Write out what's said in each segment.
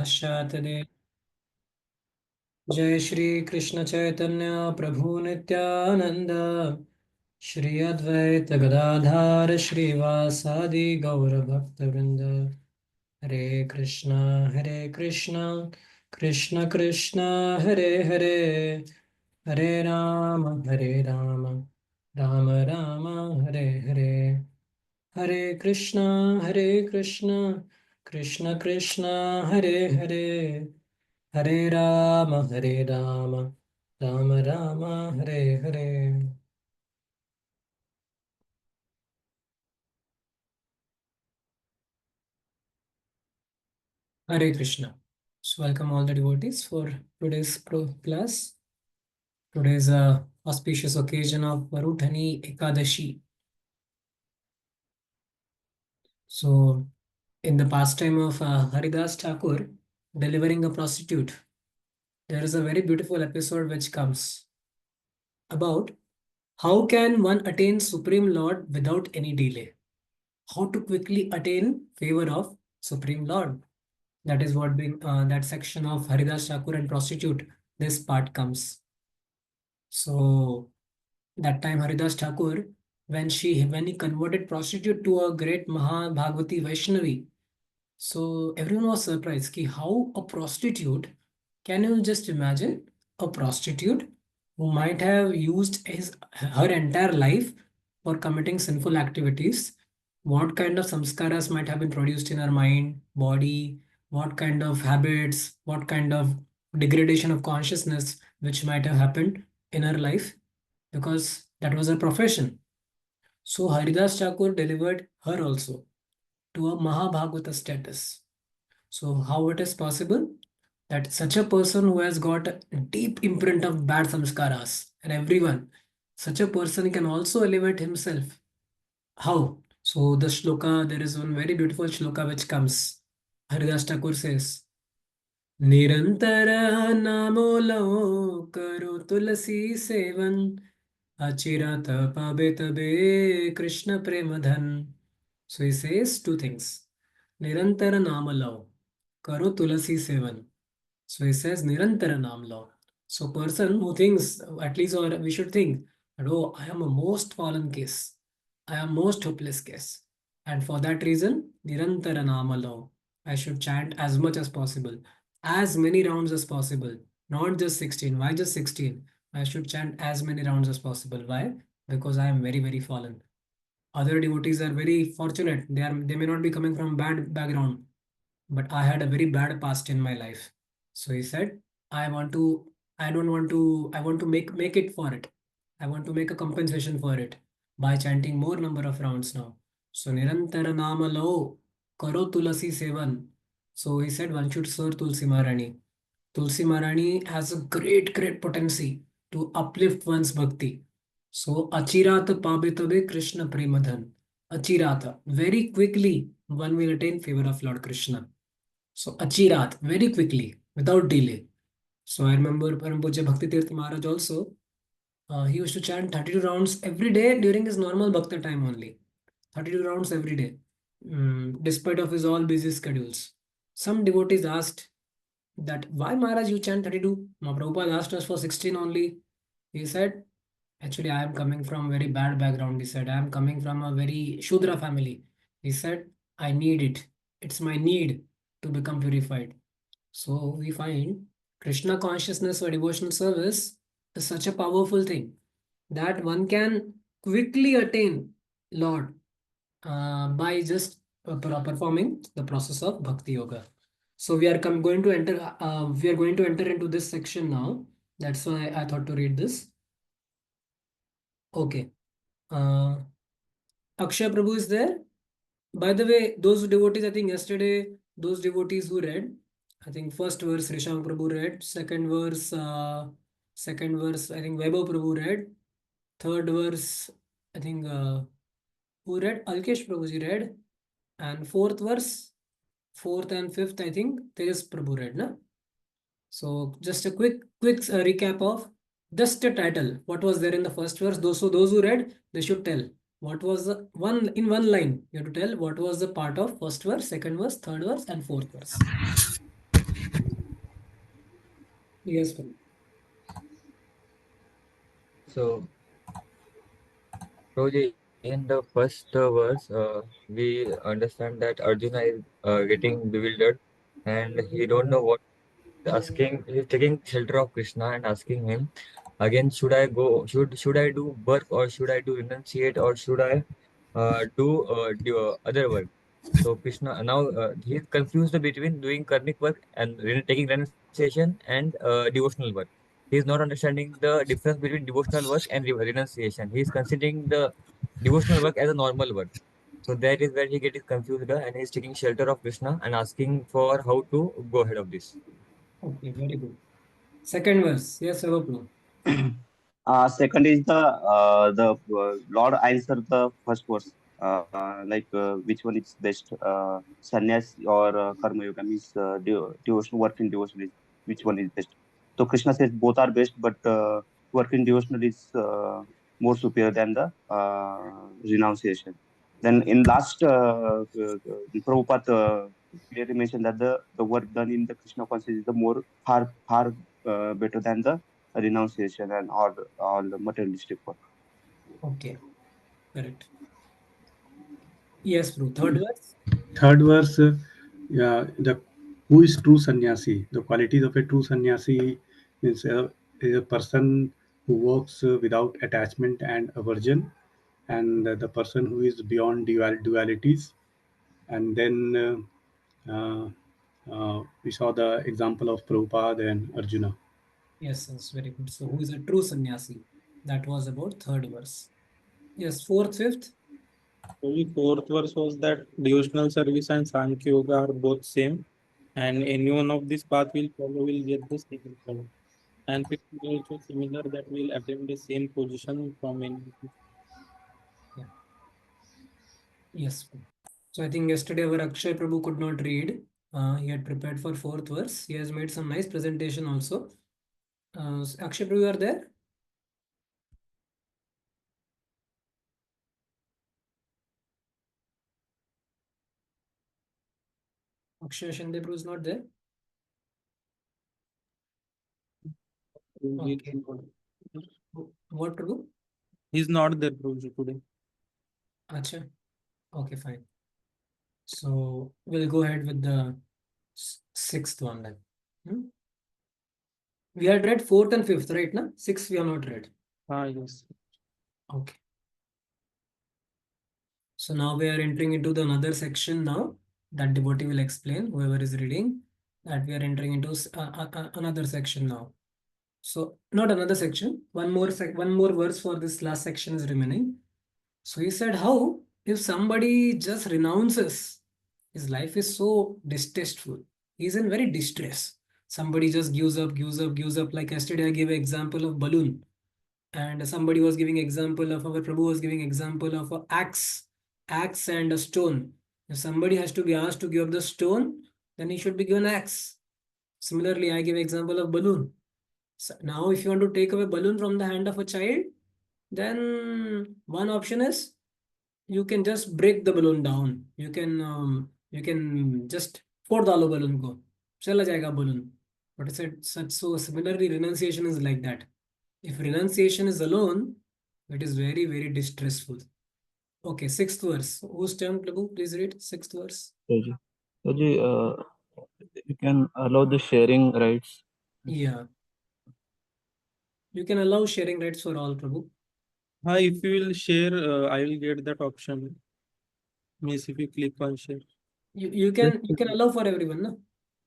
पश्चातदे जय श्री कृष्ण चैतन्य प्रभु नित्यानंद श्री अद्वैत गदाधार श्रीवासादि गौर भक्त वृंद हरे Krishna Krishna Krishna Krishna Hare Hare Hare Ram Ram Ram Hare Hare Hare Krishna Krishna Krishna Hare Hare Hare Ram Ram Ram Hare Hare Hare Krishna. So welcome all the devotees for today's class. Today's auspicious occasion of Varudhani Ekadashi. So in the pastime of Haridas Thakur delivering a prostitute, there is a very beautiful episode which comes about how can one attain Supreme Lord without any delay? How to quickly attain favor of Supreme Lord? That is what being that section of Haridas Thakur and prostitute. This part comes. So that time Haridas Thakur, when he converted prostitute to a great Maha Bhagavati Vaishnavi, so everyone was surprised ki how a prostitute, can you just imagine a prostitute who might have used her entire life for committing sinful activities, what kind of samskaras might have been produced in her mind, body, what kind of habits, what kind of degradation of consciousness which might have happened in her life because that was her profession. So Haridas Thakur delivered her also to a Mahabhagavata status. So how it is possible that such a person who has got a deep imprint of bad samskaras and everyone, such a person can also elevate himself. How? So the shloka, there is one very beautiful shloka which comes. Haridas Thakur says, निरंतर नामोलो करो तुलसी seven अचिरत पाबे तबे कृष्ण प्रेम धन. So he says two things. Nirantara Namalao. Karo Tulasi Sevan. So he says Nirantara Namalao. So person who thinks, at least or we should think, that oh, I am a most fallen case. I am most hopeless case. And for that reason, Nirantara Namalao. I should chant as much as possible. As many rounds as possible. Not just 16. Why just 16? I should chant as many rounds as possible. Why? Because I am very, very fallen. Other devotees are very fortunate. They may not be coming from bad background, but I had a very bad past in my life. So he said, I want to, I don't want to, I want to make it for it. I want to make a compensation for it by chanting more number of rounds now. So Nirantara Nama Lao Karo Tulasi Sevan. So he said one should serve Tulsi Maharani. Tulsi Maharani has a great potency to uplift one's bhakti. So Achirata Pabitabe Krishna Premadhan. Achirata. Very quickly one will attain favor of Lord Krishna. So Achirat, very quickly, without delay. So I remember Param Pujya Bhakti Tirth Maharaj also, he used to chant 32 rounds every day during his normal Bhakti time only. 32 rounds every day, despite of his all busy schedules. Some devotees asked that, why Maharaj you chant 32? Prabhupada asked us for 16 only. He said, actually I am coming from very bad background. He said, I am coming from a very Shudra family. He said, I need it. It's my need to become purified. So we find Krishna consciousness or devotional service is such a powerful thing that one can quickly attain Lord by just performing the process of Bhakti Yoga. So we are going to enter into this section now. That's why I thought to read this. Okay. Uh, Akshay Prabhu is there. By the way, those devotees, I think yesterday, those devotees who read, I think first verse Risham Prabhu read, second verse, I think Vaibhav Prabhu read, third verse, I think who read? Alkesh Prabhuji read, and fourth verse, fourth and fifth, I think Tejas Prabhu read, na? So just a quick recap of just the title. What was there in the first verse? Those who read, they should tell what was the one in one line. You have to tell what was the part of first verse, second verse, third verse, and fourth verse. Yes, Prabhu. So, Roji, in the first verse, we understand that Arjuna is getting bewildered and he don't know what asking. He's taking shelter of Krishna and asking him again, should I go? Should I do work or should I do renunciate or should I do other work? So Krishna now he is confused between doing karmic work and taking renunciation and devotional work. He is not understanding the difference between devotional work and renunciation. He is considering the devotional work as a normal work. So that is where he gets confused and he is taking shelter of Krishna and asking for how to go ahead of this. Okay, very good. Second verse. Yes, Prabhu. Second is the Lord answer the first verse, which one is best, sannyas or karma yoga, means devotional work in devotional is which one is best. So Krishna says both are best, but work in devotional is more superior than the renunciation. Then in last, Prabhupada clearly mentioned that the work done in the Krishna consciousness is the more far better than the renunciation and all the materialistic work. Okay, correct. Yes, Prabhu. Third verse. Third verse, yeah, the who is true sannyasi? The qualities of a true sannyasi means is a person who works without attachment and aversion, and the person who is beyond dualities. And then we saw the example of Prabhupada and Arjuna. Yes, yes, very good. So, who is a true sannyasi? That was about third verse. Yes, fourth, fifth. Only fourth verse was that devotional service and Sankhya Yoga are both same, and any one of this path will follow will get the same result. And it is also similar that will attain the same position from any. Yeah. Yes. So I think yesterday our Akshay Prabhu could not read. He had prepared for fourth verse. He has made some nice presentation also. Akshay Prabhu, you are there? Akshay Shinde Prabhu is not there. Okay. What Prabhu? He's not there, Prabhuji, today. Acha. Okay, fine. So we'll go ahead with the sixth one then. Hmm? We had read fourth and fifth, right? Na? Sixth we have not read. Ah, yes. Okay. So now we are entering into the another section now that devotee will explain, whoever is reading, that we are entering into another section now. So not another section, one more verse for this last section is remaining. So he said, how if somebody just renounces, his life is so distasteful. He's in very distress. Somebody just gives up, gives up, gives up. Like yesterday, I gave an example of balloon, and somebody was giving example of our Prabhu was giving example of a axe and a stone. If somebody has to be asked to give up the stone, then he should be given axe. Similarly, I give example of balloon. So now, if you want to take away balloon from the hand of a child, then one option is you can just break the balloon down. You can just four डालो balloon को चला जाएगा balloon. But it's such so similarly renunciation is like that. If renunciation is alone, it is very, very distressful. Okay, sixth verse. Whose turn, Prabhu? Please read sixth verse. Raji. Raji, you can allow the sharing rights. Yeah. You can allow sharing rights for all, Prabhu. If you will share, I will get that option. Means if you click on share. You can allow for everyone, no?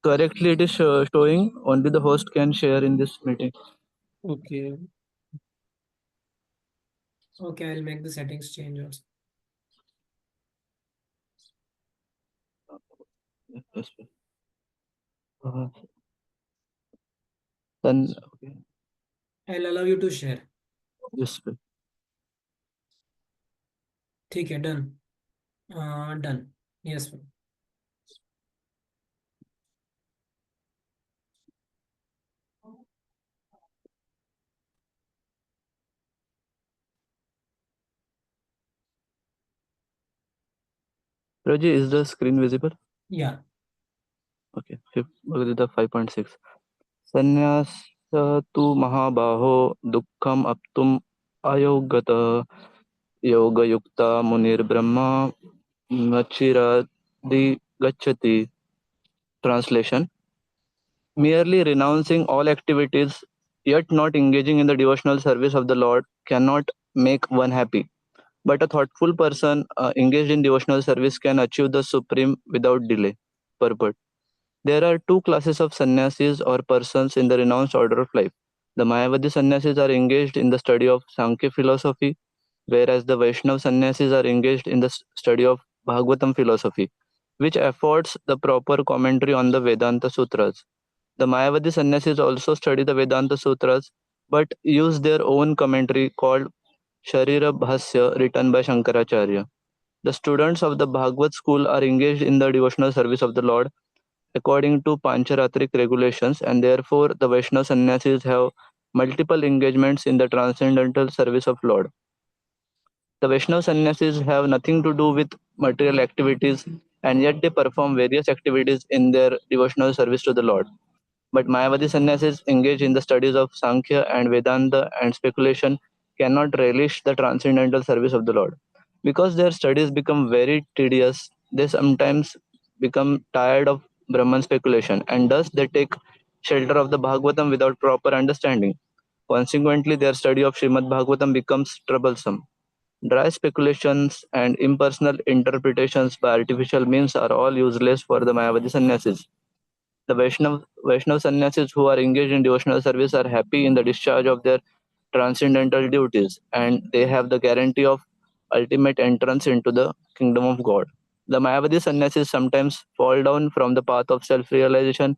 Correctly, it is showing only the host can share in this meeting. Okay. Okay, I'll make the settings change also. Yes, sir. Then, okay. I'll allow you to share. Yes, sir. ठीक है, done. Done. Yes, Prabhu. Raji, is the screen visible? Yeah. Okay. The 5.6. Sannyas tu mahabaho dukkham aptum ayogata yoga yukta munir brahma machiradi gachati. Translation: merely renouncing all activities yet not engaging in the devotional service of the Lord cannot make one happy. But a thoughtful person engaged in devotional service can achieve the supreme without delay. Purport: there are two classes of sannyasis or persons in the renounced order of life. The Mayavadi sannyasis are engaged in the study of Sankhya philosophy, whereas the Vaishnava sannyasis are engaged in the study of Bhagavatam philosophy, which affords the proper commentary on the Vedanta Sutras. The Mayavadi sannyasis also study the Vedanta Sutras but use their own commentary called Sharira Bhasya written by Shankaracharya. The students of the Bhagavad school are engaged in the devotional service of the Lord according to Pancharatric regulations, and therefore the Vaishnava sannyasis have multiple engagements in the transcendental service of Lord. The Vaishnava sannyasis have nothing to do with material activities, and yet they perform various activities in their devotional service to the Lord. But Mayavadi sannyasis engaged in the studies of Sankhya and Vedanta and speculation cannot relish the transcendental service of the Lord. Because their studies become very tedious, they sometimes become tired of Brahman speculation, and thus they take shelter of the Bhagavatam without proper understanding. Consequently, their study of Srimad Bhagavatam becomes troublesome. Dry speculations and impersonal interpretations by artificial means are all useless for the Mayavadi sannyasis. The Vaishnav sannyasis who are engaged in devotional service are happy in the discharge of their transcendental duties, and they have the guarantee of ultimate entrance into the kingdom of God. The Mayavadi sannyasis sometimes fall down from the path of self-realization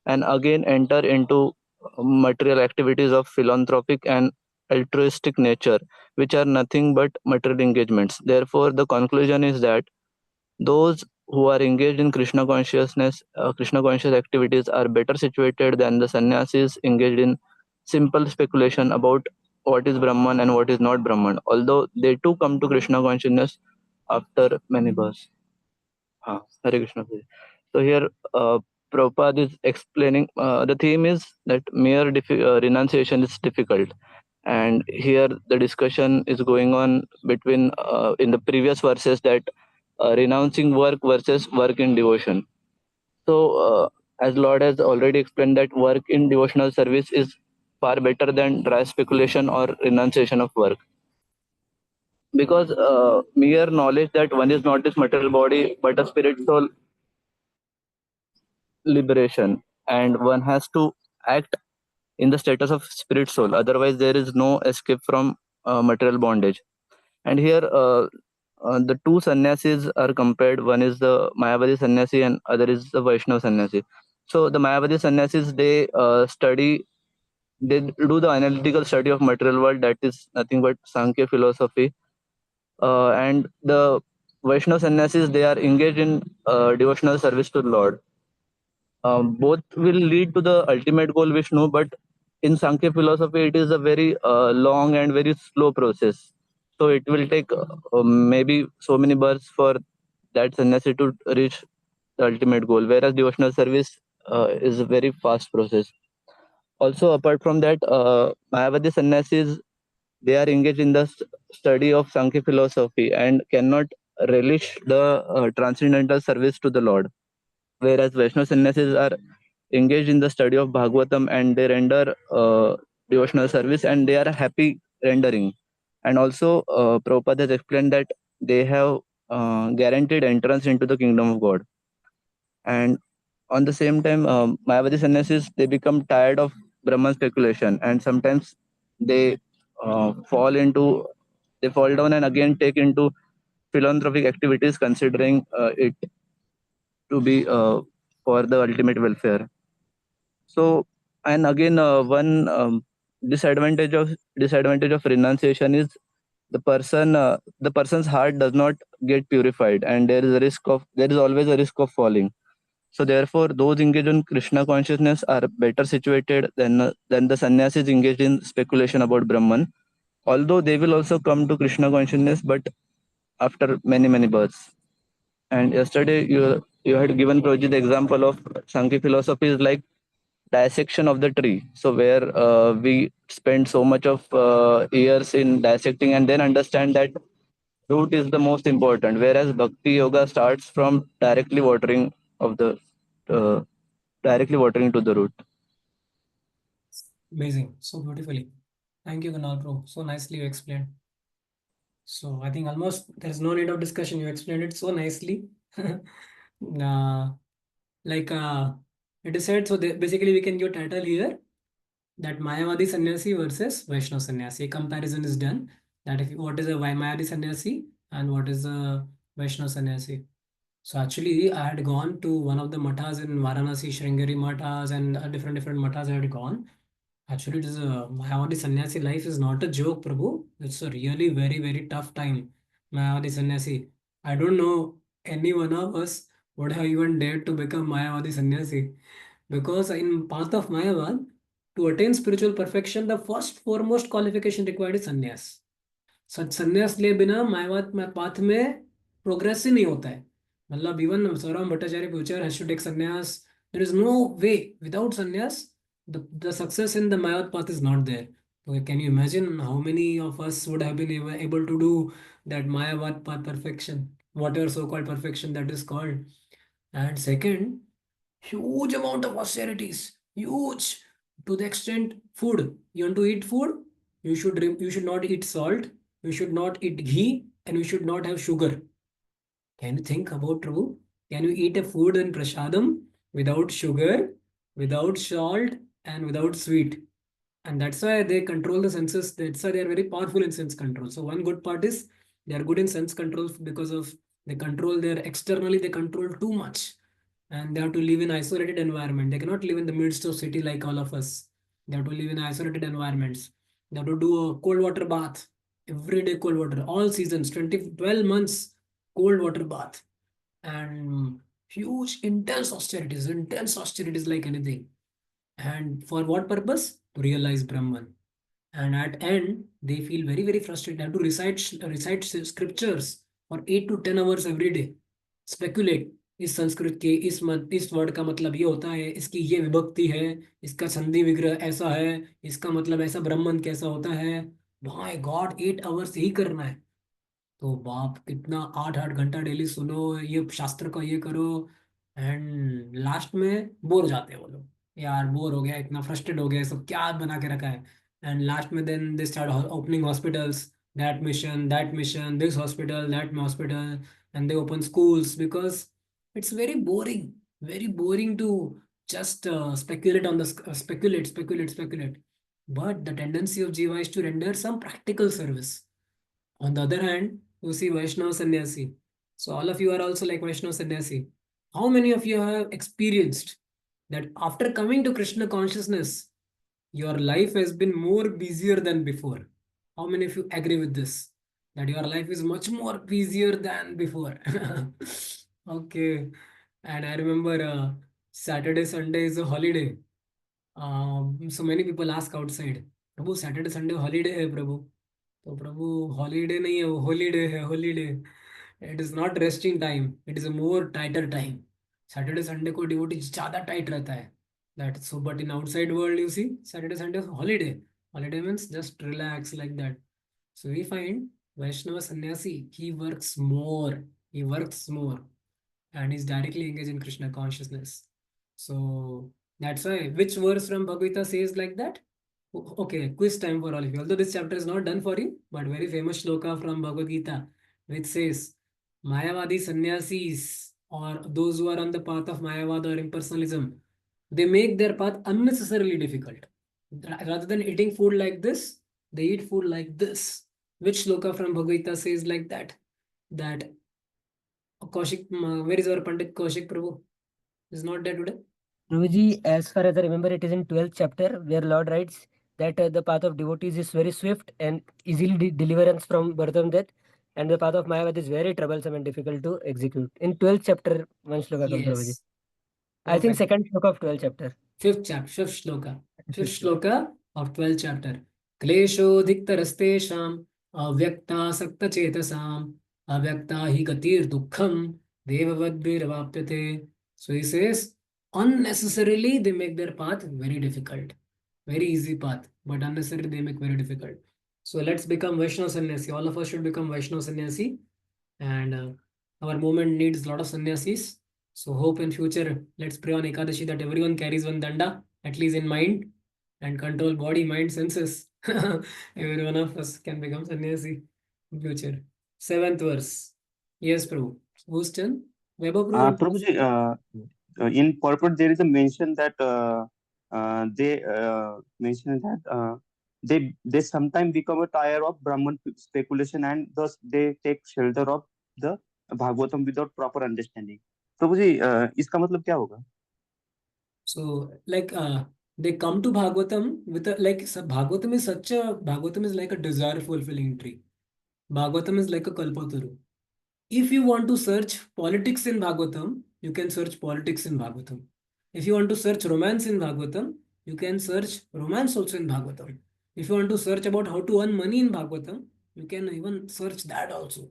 and again enter into material activities of philanthropic and altruistic nature, which are nothing but material engagements. Therefore, the conclusion is that those who are engaged in Krishna conscious activities are better situated than the sannyasis engaged in simple speculation about what is Brahman and what is not Brahman, although they too come to Krishna consciousness after many births. Hare Krishna. So here, Prabhupada is explaining the theme is that mere renunciation is difficult, and here the discussion is going on between in the previous verses that renouncing work versus work in devotion. So, as Lord has already explained, that work in devotional service is far better than dry speculation or renunciation of work, because mere knowledge that one is not this material body but a spirit soul liberation, and one has to act in the status of spirit soul, otherwise there is no escape from material bondage. And here the two sannyasis are compared. One is the Mayavadi sannyasi and other is the Vaishnava sannyasi. So the Mayavadi sannyasis, they do the analytical study of material world, that is nothing but Sankhya philosophy. And the Vaishnava sannyasis, they are engaged in devotional service to the Lord. Both will lead to the ultimate goal Vishnu, but in Sankhya philosophy it is a very long and very slow process. So it will take maybe so many births for that sannyasi to reach the ultimate goal, whereas devotional service is a very fast process. Also, apart from that, Mayavadi sannyasis, they are engaged in the study of Sankhya philosophy and cannot relish the transcendental service to the Lord, whereas Vaishnava sannyasis are engaged in the study of Bhagavatam and they render devotional service and they are happy rendering. And also, Prabhupada has explained that they have guaranteed entrance into the kingdom of God. And on the same time, Mayavadi sannyasis, they become tired of Brahman speculation, and sometimes they they fall down and again take into philanthropic activities, considering it to be for the ultimate welfare. So, and again, one disadvantage of renunciation is the person's heart does not get purified, and there is always a risk of falling. So therefore, those engaged in Krishna consciousness are better situated than the sannyasis engaged in speculation about Brahman. Although they will also come to Krishna consciousness, but after many births. And yesterday you had given Proji the example of Sankhya philosophy is like dissection of the tree. So where we spend so much of years in dissecting and then understand that root is the most important. Whereas Bhakti Yoga starts from uh, directly watering to the root. Amazing. So beautifully. Thank you, Kunal bro. So nicely you explained. So I think almost there's no need of discussion. You explained it so nicely. uh, like it is said, so basically we can give title here that Mayavadi sannyasi versus Vaishnava sannyasi. A comparison is done that if what is a Mayavadi sannyasi and what is a Vaishnava sannyasi. So actually, I had gone to one of the mathas in Varanasi, Sringeri mathas, and different mathas I had gone. Actually, it is a Mayavadi sannyasi life is not a joke, Prabhu. It's a really very tough time. Mayavadi sannyasi. I don't know any one of us would have even dared to become Mayavadi sannyasi because in path of Mayavad, to attain spiritual perfection, the first foremost qualification required is sannyas. सच संन्यास लिए बिना मायावत में path में progress ही नहीं होता है मतलब even Saurabh Bhattacharya future has to take sannyas there is no way without sannyas the success in the mayavad path is not there. Okay, can you imagine how many of us would have been able to do that mayavad path perfection, whatever so called perfection that is called? And second, huge amount of austerities, huge, to the extent food. You want to eat food, you should not eat salt, you should not eat ghee, and you should not have sugar. Can you think about Prabhu? Can you eat a food in prasadam without sugar, without salt, and without sweet? And that's why they control the senses. That's why they are very powerful in sense control. So one good part is they are good in sense control because of they control their externally they control too much, and they have to live in isolated environment. They cannot live in the midst of city like all of us. They have to live in isolated environments. They have to do a cold water bath every day, cold water all seasons, 12 months cold water bath, and huge intense austerities like anything. And for what purpose? To realize Brahman. And at end, they feel very frustrated. They have to recite scriptures for 8 to 10 hours every day. Speculate. इस संस्कृत के इस word का मतलब ये होता है, इसकी ये विभक्ति है, इसका संधि विग्रह ऐसा है, इसका मतलब ऐसा, ब्राह्मण कैसा होता है। माय गॉड, 8 आवर्स ही करना है। तो बाप कितना 8 8 घंटा डेली सुनो, ये शास्त्र का ये करो, एंड लास्ट में बोर हो जाते हैं वो लोग। यार बोर हो गया, इतना फ्रस्ट्रेट हो गया, सब क्या बना के रखा है। एंड लास्ट में then they start opening hospitals, that mission, this hospital, that hospital, and they open schools because it's very boring to just speculate on the speculate. But the tendency of jiva is to render some practical service. On the other hand, you see Vaishnava Sannyasi. So all of you are also like Vaishnava Sannyasi. How many of you have experienced that after coming to Krishna consciousness, your life has been more busier than before? How many of you agree with this? That your life is much more busier than before. Okay. And I remember Saturday, Sunday is a holiday. So many people ask outside, Prabhu, Saturday, Sunday holiday hai Prabhu. तो प्रभु holiday नहीं है, वो holiday है, holiday. It is not resting time, it is a more tighter time. Saturday Sunday को devotee ज्यादा tight रहता है, that so. But in outside world you see Saturday Sunday holiday, holiday means just relax like that. So we find Vaishnav sannyasi, he works more and is directly engaged in Krishna consciousness. So that's why, which verse from Bhagavad Gita says like that? Okay, quiz time for all of you. Although this chapter is not done for you, but very famous shloka from Bhagavad Gita, which says, Mayavadi sannyasis, or those who are on the path of Mayavad or impersonalism, they make their path unnecessarily difficult. Rather than eating food like this, they eat food like this. Which shloka from Bhagavad Gita says like that? That Kaushik, where is our Pandit Kaushik Prabhu? Is not there today. Prabhuji, as far as I remember, it is in 12th chapter where Lord writes that the path of devotees is very swift and easily deliverance from birth and death, and the path of Mayavad is very troublesome and difficult to execute. In 12th chapter, one shloka comes, Prabhuji. Yes. I think Perfect. second shloka of 12th chapter. Fifth shloka. Fifth shloka of 12th chapter. क्लेशोऽधिकतरस्तेषाम् अव्यक्तासक्तचेतसाम् अव्यक्ता हि गतिर्दुःखम् देववद्भिरवाप्यते. So he says, Unnecessarily, they make their path very difficult. Very easy path, but unnecessarily they make very difficult. So let's become Vaishnava Sannyasi. All of us should become Vaishnava Sannyasi, and our movement needs a lot of sannyasis. So hope in future, let's pray on Ekadashi that everyone carries one danda, at least in mind, and control body, mind, senses. Every one of us can become sannyasi in future. Seventh verse. Yes, Prabhu. Whose turn? Vaibhav Prabhu, you want to Prabhuji, in purport there is a mention that they mention that they sometimes become a tire of Brahman speculation and thus they take shelter of the Bhagavatam without proper understanding. प्रभु जी इसका मतलब क्या होगा? So, like, they come to Bhagavatam with a like. Bhagavatam is such a Bhagavatam is like a desire fulfilling tree. Bhagavatam is like a kalpataru. If you want to search politics in Bhagavatam, you can search politics in Bhagavatam. If you want to search romance in Bhagavatam, you can search romance also in Bhagavatam. If you want to search about how to earn money in Bhagavatam, you can even search that also.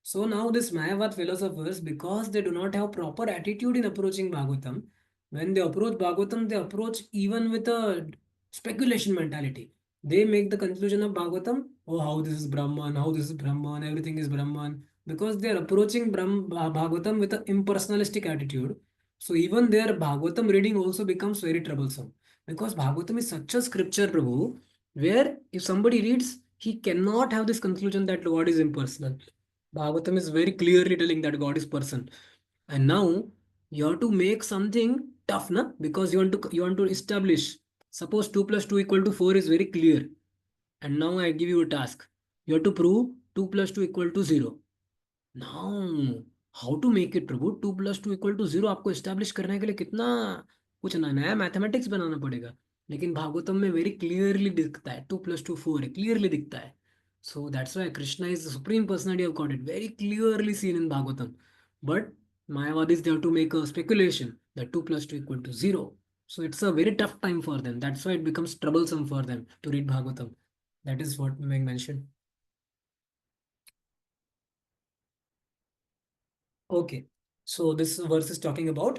So now this Mayavad philosophers, because they do not have proper attitude in approaching Bhagavatam, when they approach Bhagavatam, they approach even with a speculation mentality. They make the conclusion of Bhagavatam, oh, how this is Brahman, how this is Brahman, everything is Brahman, because they are approaching Bhagavatam with an impersonalistic attitude. So even their Bhagavatam reading also becomes very troublesome. Because Bhagavatam is such a scripture, Prabhu, where if somebody reads, he cannot have this conclusion that God is impersonal. Bhagavatam is very clearly telling that God is person. And now you have to make something tough, na? Because you want to establish. Suppose 2 plus 2 equal to 4 is very clear. And now I give you a task. You have to prove 2 plus 2 equal to 0. Now, how to make it Prabhu 2 plus 2 equal to 0 आपको establish करने के लिए कितना कुछ ना नया mathematics बनाना पड़ेगा लेकिन भागवतम में वेरी क्लियरली दिखता है 2 plus 2 4 है क्लियरली दिखता है so that's why Krishna is the supreme personality of God, it very clearly seen in Bhagavatam. But Mayavadis, they have to make a speculation that 2 plus 2 equal to 0. So it's a very tough time for them. That's why it becomes troublesome for them to read Bhagavatam. That is what being mentioned. Okay, so this verse is talking about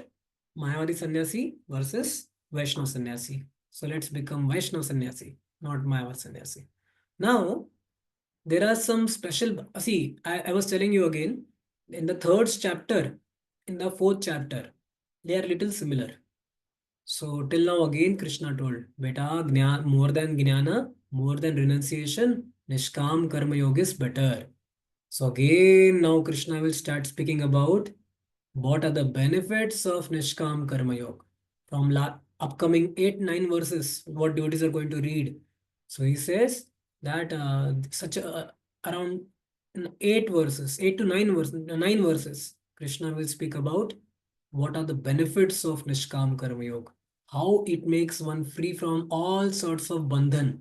Mayavadi Sannyasi versus Vaishnava Sannyasi. So let's become Vaishnava Sannyasi, not Mayavadi Sannyasi. Now, there are some special. See, I was telling you again, in the third chapter, in the fourth chapter, they are little similar. So till now again Krishna told, Beta, more than Jnana, more than renunciation, Nishkam Karma Yoga is better. So again now Krishna will start speaking about what are the benefits of Nishkam Karma Yoga from upcoming 8-9 verses, what devotees are going to read. So he says that such a, around 8 verses, 8 to 9 verses, 9 verses, Krishna will speak about what are the benefits of Nishkam Karma Yoga, how it makes one free from all sorts of bandhan.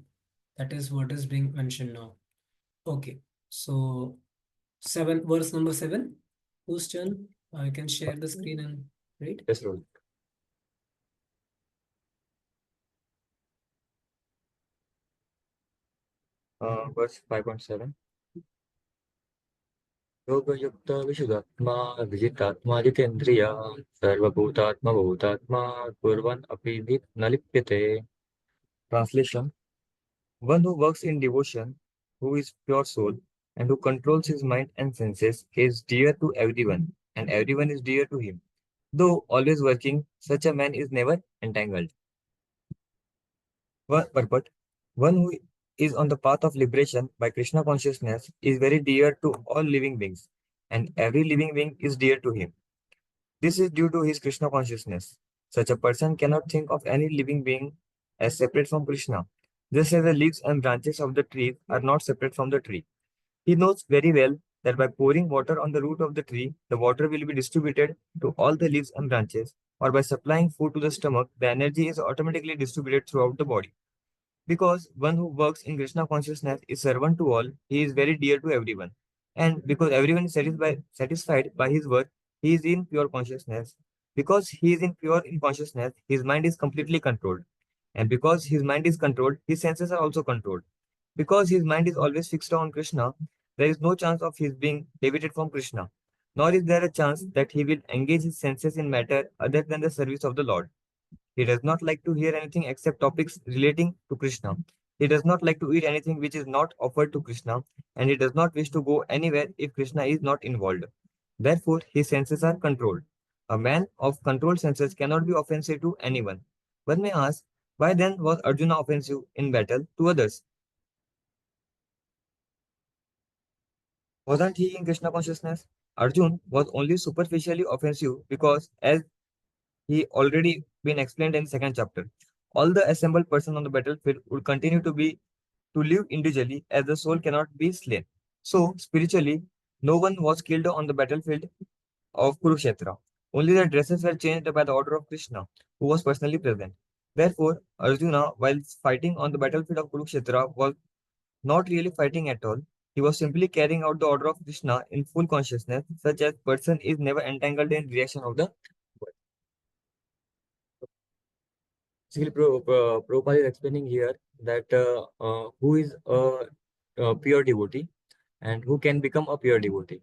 That is what is being mentioned now. Okay, so verse number 7. Whose turn? I can share the screen and read. Yes, Lord. Verse 5.7. योगयुक्त विशुद्धात्मा विजितात्मा जितेन्द्रिय सर्वभूतात्मा भूतात्मा कुर्वन् अपि न लिप्यते. Translation: One who works in devotion, who is pure soul, and who controls his mind and senses, is dear to everyone, and everyone is dear to him. Though always working, such a man is never entangled. But one who is on the path of liberation by Krishna consciousness is very dear to all living beings, and every living being is dear to him. This is due to his Krishna consciousness. Such a person cannot think of any living being as separate from Krishna, just as the leaves and branches of the tree are not separate from the tree. He knows very well that by pouring water on the root of the tree, the water will be distributed to all the leaves and branches, or by supplying food to the stomach, the energy is automatically distributed throughout the body. Because one who works in Krishna consciousness is servant to all, he is very dear to everyone. And because everyone is satisfied by his work, he is in pure consciousness. Because he is in pure in consciousness, his mind is completely controlled. And because his mind is controlled, his senses are also controlled. Because his mind is always fixed on Krishna, there is no chance of his being deviated from Krishna. nor is there a chance that he will engage his senses in matter other than the service of the Lord. He does not like to hear anything except topics relating to Krishna. He does not like to eat anything which is not offered to Krishna, and he does not wish to go anywhere if Krishna is not involved. Therefore, his senses are controlled. A man of controlled senses cannot be offensive to anyone. One may ask, why then was Arjuna offensive in battle to others? Wasn't he in Krishna consciousness? Arjun was only superficially offensive because, as he already been explained in second chapter, all the assembled person on the battlefield would continue to live individually as the soul cannot be slain. So, spiritually, no one was killed on the battlefield of Kurukshetra. Only the dresses were changed by the order of Krishna, who was personally present. Therefore, Arjuna, while fighting on the battlefield of Kurukshetra, was not really fighting at all. He was simply carrying out the order of Krishna in full consciousness, such as person is never entangled in reaction of the world. Basically, Prabhupada is explaining here that who is a pure devotee and who can become a pure devotee.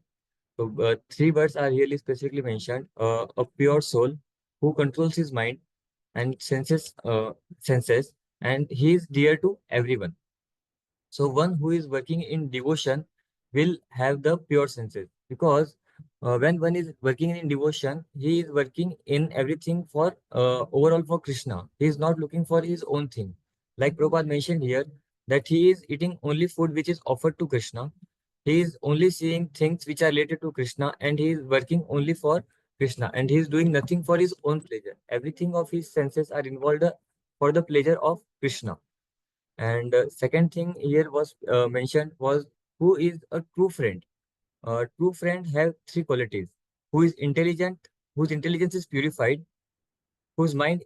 So, three words are really specifically mentioned: a pure soul who controls his mind and senses, and he is dear to everyone. So one who is working in devotion will have the pure senses, because when one is working in devotion, he is working in everything for overall for Krishna. He is not looking for his own thing. Like Prabhupada mentioned here, that he is eating only food which is offered to Krishna. He is only seeing things which are related to Krishna, and he is working only for Krishna, and he is doing nothing for his own pleasure. Everything of his senses are involved for the pleasure of Krishna. And second thing here was mentioned was who is a true friend. True friend have three qualities: who is intelligent, whose intelligence is purified, whose mind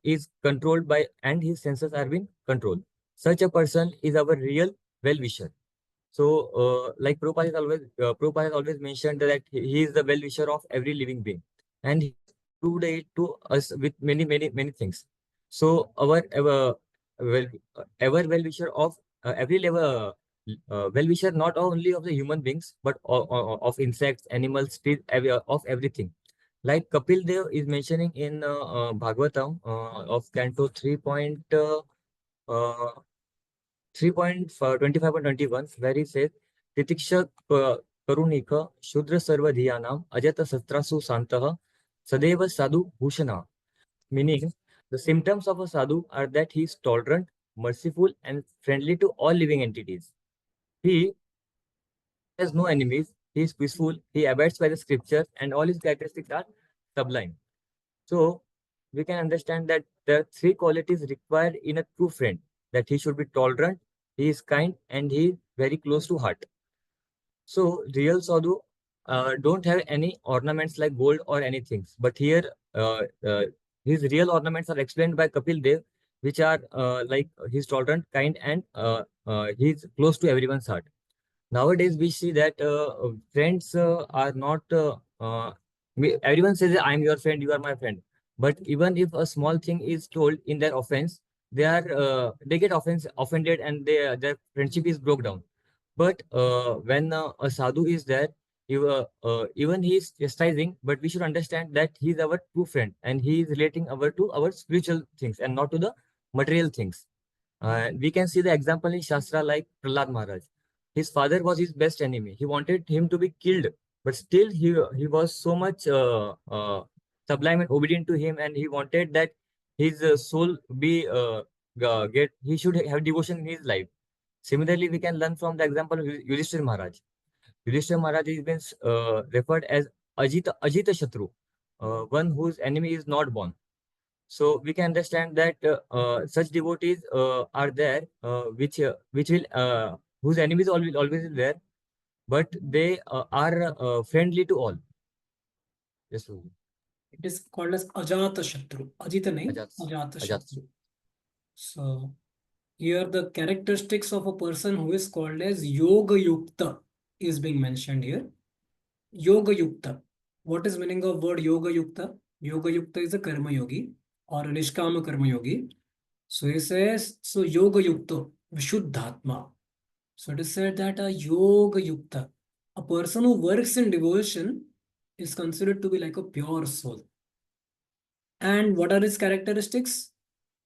is controlled by, and his senses are being controlled. Such a person is our real well-wisher. So, Prabhupada has always mentioned that he is the well-wisher of every living being, and he has proved it to us with many, many, many things. So, our well, ever well-wisher of every level, well-wisher not only of the human beings but of insects, animals, trees, of everything. Like Kapil Dev is mentioning in Bhagavatam of Canto 3.25 and 21, where he says, Titiksha Karunika Shudra Sarva Dhyanam Ajata Sastrasu Santaha Sadeva Sadhu Bhushana. Meaning, the symptoms of a sadhu are that he is tolerant, merciful, and friendly to all living entities. He has no enemies, he is peaceful, he abides by the scriptures, and all his characteristics are sublime. So, we can understand that there are three qualities required in a true friend: that he should be tolerant, he is kind, and he is very close to heart. So, real sadhu don't have any ornaments like gold or anything. But here, his real ornaments are explained by Kapil Dev, which are like he's tolerant, kind, and he's close to everyone's heart. Nowadays, we see that friends are not. Everyone says, "I'm your friend, you are my friend." But even if a small thing is told in their offense, they get offended, and their friendship is broke down. But when a sadhu is there, even he is chastising, but we should understand that he is our true friend, and he is relating to our spiritual things and not to the material things. We can see the example in Shastra like Prahlad Maharaj. His father was his best enemy. He wanted him to be killed, but still he was so much sublime and obedient to him, and he wanted that his soul be get. He should have devotion in his life. Similarly, we can learn from the example of Yudhishthir Maharaj. Yudhishthir Maharaj is been referred as Ajita Shatru, one whose enemy is not born. So we can understand that such devotees are there, which will whose enemies always is there, but they are friendly to all. Yes, Prabhu. It is called as Ajata Shatru. Ajita nahi, Ajat. Ajata Ajat. Shatru. So here the characteristics of a person who is called as Yoga Yukta is being mentioned here. Yoga Yukta. What is meaning of word Yoga Yukta? Yoga Yukta is a Karma Yogi or a Nishkama Karma Yogi. So he says, so Yoga Yukta, Vishuddhatma. So it is said that a Yoga Yukta, a person who works in devotion, is considered to be like a pure soul. And what are his characteristics?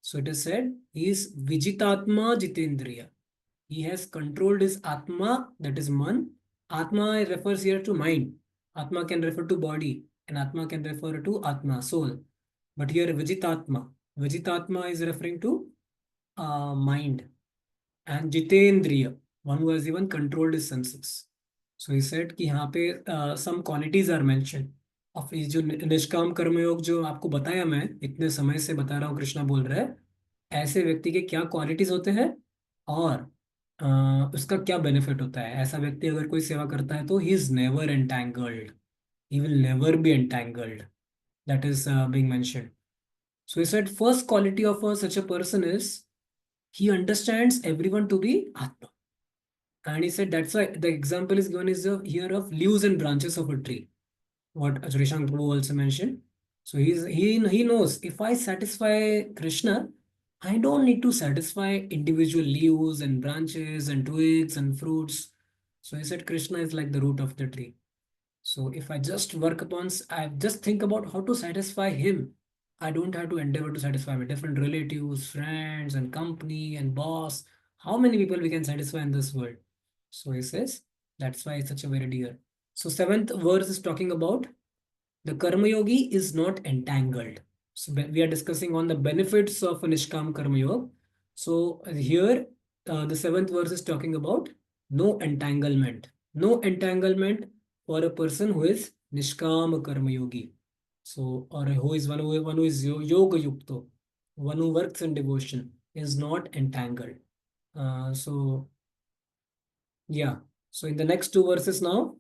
So it is said he is Vijitatma Jitendriya. He has controlled his Atma, that is Man. Atma refers here to mind. Atma can refer to body, and Atma can refer to Atma, soul. But here Vijitatma. Vijitatma is referring to mind. And Jitendriya, one who has even controlled his senses. So he said कि यहाँ पे some qualities are mentioned. of ये जो निष्काम कर्मयोग जो आपको बताया, मैं इतने समय से बता रहा हूँ, कृष्णा बोल रहा है ऐसे व्यक्ति के क्या क्वालिटीज होते हैं और उसका क्या बेनिफिट होता है. ऐसा व्यक्ति अगर कोई सेवा करता है तो he is never entangled, he will never be entangled. That is being mentioned. So he said first quality of such a person is he understands everyone to be Atma. And he said that's why the example is given is here of leaves and branches of a tree. What Ajrishank Prabhu also mentioned. So he knows if I satisfy Krishna, I don't need to satisfy individual leaves and branches and twigs and fruits. So he said Krishna is like the root of the tree. So if I just work upon, I just think about how to satisfy him. I don't have to endeavor to satisfy my different relatives, friends, and company and boss. How many people we can satisfy in this world? So he says that's why it's such a very dear. So seventh verse is talking about the karma yogi is not entangled. So we are discussing on the benefits of a nishkam karma yoga. So here the seventh verse is talking about no entanglement. No entanglement for a person who is nishkam karma yogi. So or who is one who is yoga yukto, one who works in devotion is not entangled. So yeah. So in the next two verses now,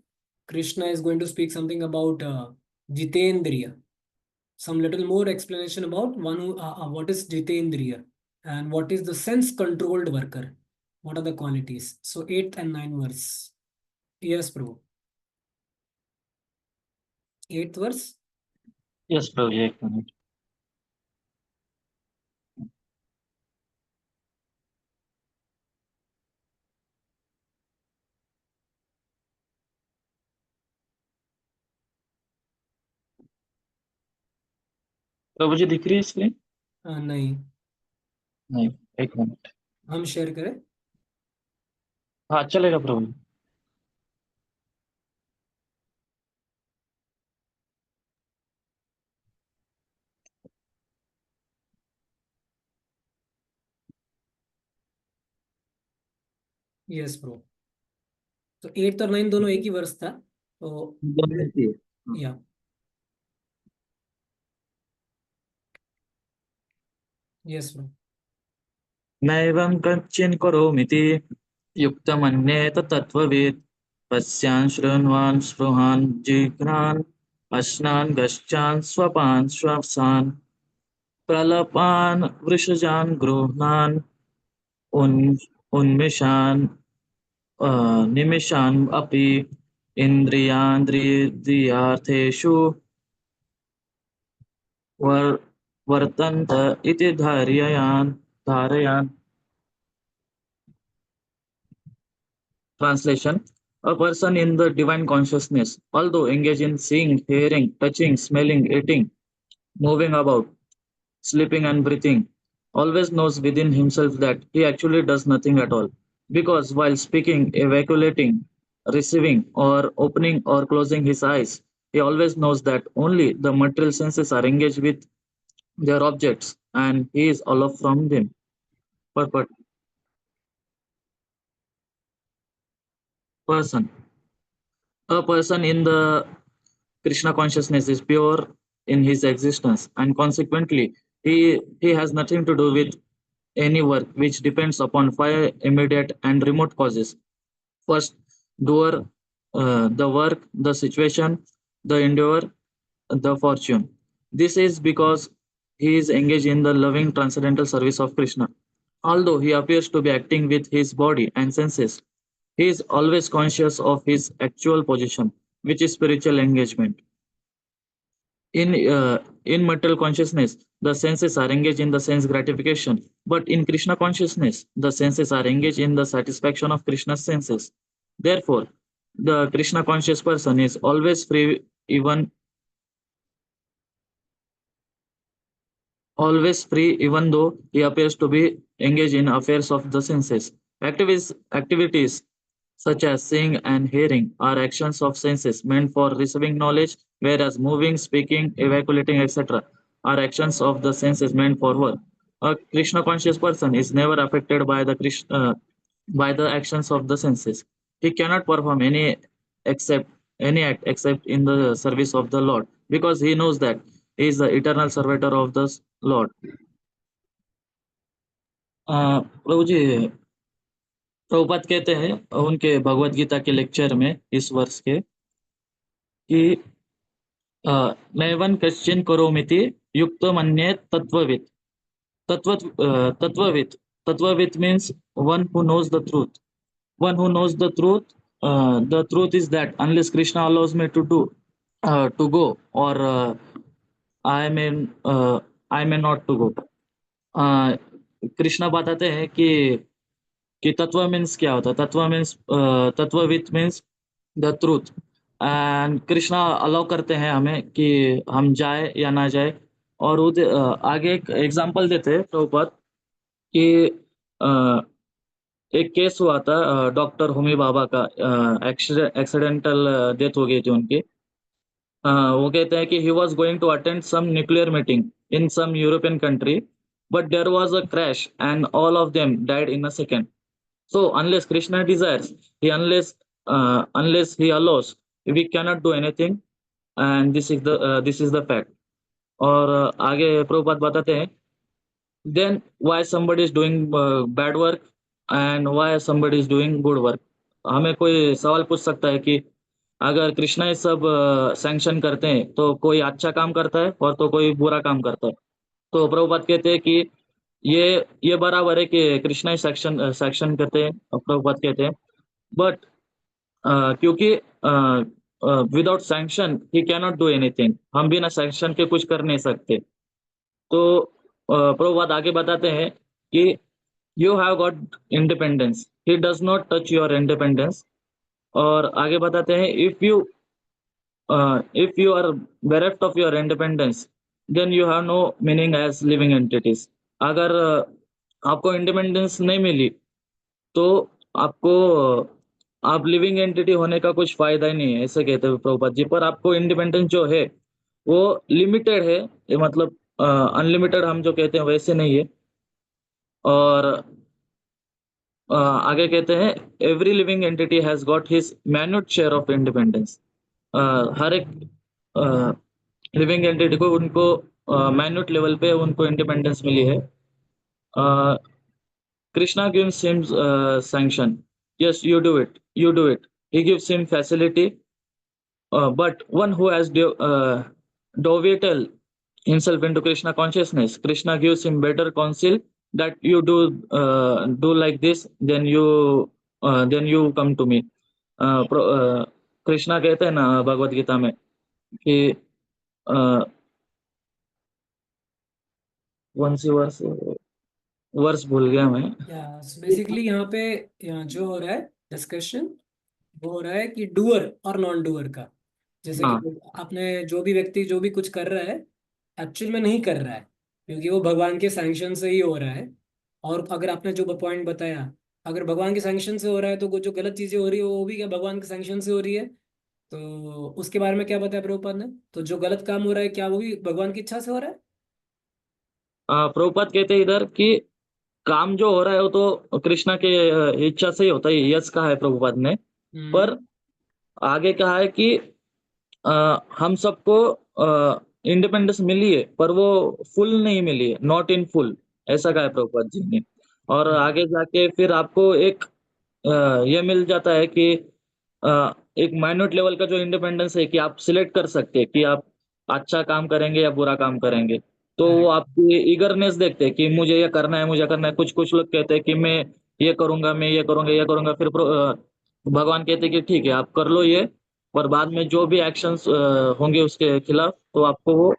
Krishna is going to speak something about Jitendriya. Some little more explanation about one who, what is Jitendriya and what is the sense controlled worker. What are the qualities? So 8th and 9th verse. Yes, Prabhu. 8th verse. Yes, Prabhuji, एक minute. प्रभुजी दिख रही है screen? नहीं. नहीं, एक minute. हम share करें. हाँ, चलेगा प्रभु. Yes pro. तो 8th और 9th दोनों एक ही वर्ष था. तो या यस प्रो. नैवं कच्चिन् करोमीति युक्तमन्येत तत्त्ववित् पश्यान् शृण्वान् स्पृहान् जिघ्रान् अश्नान् गच्छान् स्वपान् श्वसान् प्रलपान् वृषजान् गृह्णान् उन्मिषान् निमिषान् अपि इन्द्रियान्द्रियार्थेषु वर्तन्त इति धारयान्. Translation: a person in the divine consciousness, although engaged in seeing, hearing, touching, smelling, eating, moving about, sleeping, and breathing, always knows within himself that he actually does nothing at all. Because while speaking, evacuating, receiving, or opening or closing his eyes, he always knows that only the material senses are engaged with their objects and he is aloof from them. But person. A person in the Krishna consciousness is pure in his existence, and consequently, he has nothing to do with any work which depends upon five immediate and remote causes. First, doer, the work, the situation, the endeavor, the fortune. This is because he is engaged in the loving transcendental service of Krishna. Although he appears to be acting with his body and senses, he is always conscious of his actual position, which is spiritual engagement. In material consciousness, the senses are engaged in the sense gratification, but in Krishna consciousness, the senses are engaged in the satisfaction of Krishna's senses. Therefore, the Krishna conscious person is always free even always free, even though he appears to be engaged in affairs of the senses. Activities such as seeing and hearing are actions of senses meant for receiving knowledge, whereas moving, speaking, evacuating, etc. are actions of the senses meant for work. A Krishna conscious person is never affected by by the actions of the senses. He cannot perform except any act except in the service of the Lord, because he knows that he is the eternal servitor of the Lord. प्रभु जी, प्रभुपाद कहते हैं उनके भगवत गीता के lecture में इस वर्ष के कि नैवं कश्चिन करोमिति युक्त मन्ये तत्ववित्. Tattvavid. Tattvavid means one who knows the truth. One who knows the truth is that unless Krishna allows me to go, or I may I may not to go. Krishna बताते हैं कि तत्व मीन्स क्या होता है. Tattva means tattvavid means the truth. And Krishna allow करते हैं हमें कि हम जाए या ना जाए. और आगे एक एग्जांपल देते हैं प्रभुपाद कि एक केस हुआ था डॉक्टर होमी बाबा का. एक्सीडेंटल डेथ हो गई थी उनकी. वो कहते हैं कि he was going to attend some nuclear meeting in some European country, but there was a crash and all of them died in a second. So unless Krishna desires, unless he allows, we cannot do anything, and this is the fact. और आगे प्रभुपाद बताते हैं, then why somebody is doing bad work and why somebody is doing good work. हमें कोई सवाल पूछ सकता है कि अगर कृष्णा ये सब सैंक्शन करते हैं तो कोई अच्छा काम करता है और तो कोई बुरा काम करता है. तो प्रभुपाद कहते हैं कि ये बराबर है कि कृष्णा ही सैक्शन करते हैं. प्रभुपाद कहते हैं बट क्योंकि without sanction he cannot do anything. हम बिना सैंक्शन के कुछ कर नहीं सकते. तो प्रभुपाद आगे बताते हैं कि you have got independence, he does not touch your independence. और आगे बताते हैं if you are bereft of your independence, then you have no meaning as living entities. अगर आपको इंडिपेंडेंस नहीं मिली तो आपको आप लिविंग एंटिटी होने का कुछ फायदा ही नहीं है, ऐसे कहते हैं प्रभुपाद जी. पर आपको इंडिपेंडेंस जो है वो लिमिटेड है. ये मतलब अनलिमिटेड हम जो कहते हैं वैसे नहीं है. और आगे कहते हैं every living entity has got his minute share of independence. हर एक लिविंग एंटिटी को उनको मैन्यूट लेवल पे उनको इंडिपेंडेंस मिली है. Krishna gives him sanction. Yes, you do it. He gives him facility, but one who has devoted himself into Krishna consciousness, Krishna gives him better counsel that you do like this, then you come to me. Krishna कहते हैं ना भगवत गीता में कि वर्ष भूल गया मैं. Basically यहाँ पे जो हो रहा है डिस्कशन वो हो रहा है कि डूअर और नॉन डूअर का. जैसे कि आपने जो भी व्यक्ति जो भी कुछ कर रहा है एक्चुअल में नहीं कर रहा है क्योंकि वो भगवान के सैंक्शन से ही हो रहा है. और अगर आपने जो पॉइंट बताया, अगर भगवान के सैंक्शन से हो रहा है तो जो गलत चीजें हो रही है वो भी क्या भगवान के सैंक्शन से हो रही है. तो उसके बारे में क्या बताया प्रभुपाद ने? तो जो गलत काम हो रहा है क्या वो भी भगवान की इच्छा से हो रहा है? प्रभुपाद कहते हैं इधर कि काम जो हो रहा है वो तो कृष्णा के इच्छा से ही होता है. यस कहा है प्रभुपाद ने. पर आगे कहा है कि हम सबको इंडिपेंडेंस मिली है पर वो फुल नहीं मिली है, नॉट इन फुल, ऐसा कहा है प्रभुपाद जी ने. और आगे जाके फिर आपको एक ये मिल जाता है कि एक माइन्यूट लेवल का जो इंडिपेंडेंस है कि आप सिलेक्ट कर सकते हैं कि आप अच्छा काम करेंगे या बुरा काम करेंगे. तो वो आपकी ईगरनेस देखते हैं कि मुझे ये करना है, मुझे करना है. कुछ लोग कहते हैं कि मैं ये करूंगा, मैं ये करूंगा, ये करूंगा. फिर भगवान कहते हैं कि ठीक है आप कर लो ये, पर बाद में जो भी एक्शंस होंगे उसके खिलाफ तो आपको वो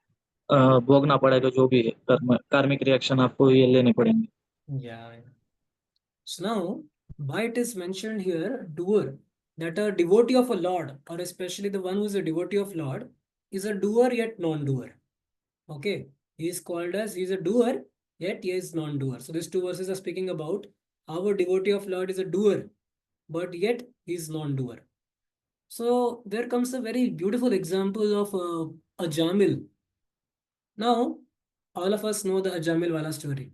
भोगना पड़ेगा. जो भी है कार्मिक रिएक्शन आपको ये लेने पड़ेंगे. So now why it is mentioned here doer? that a devotee of a Lord, or especially the one who is a devotee of Lord, is a doer yet non-doer. Okay, he is called as, he is a doer yet he is non-doer. So these two verses are speaking about how a devotee of Lord is a doer, but yet he is non-doer. So there comes a very beautiful example of a Jamil. Now, all of us know the Ajamil Wala story.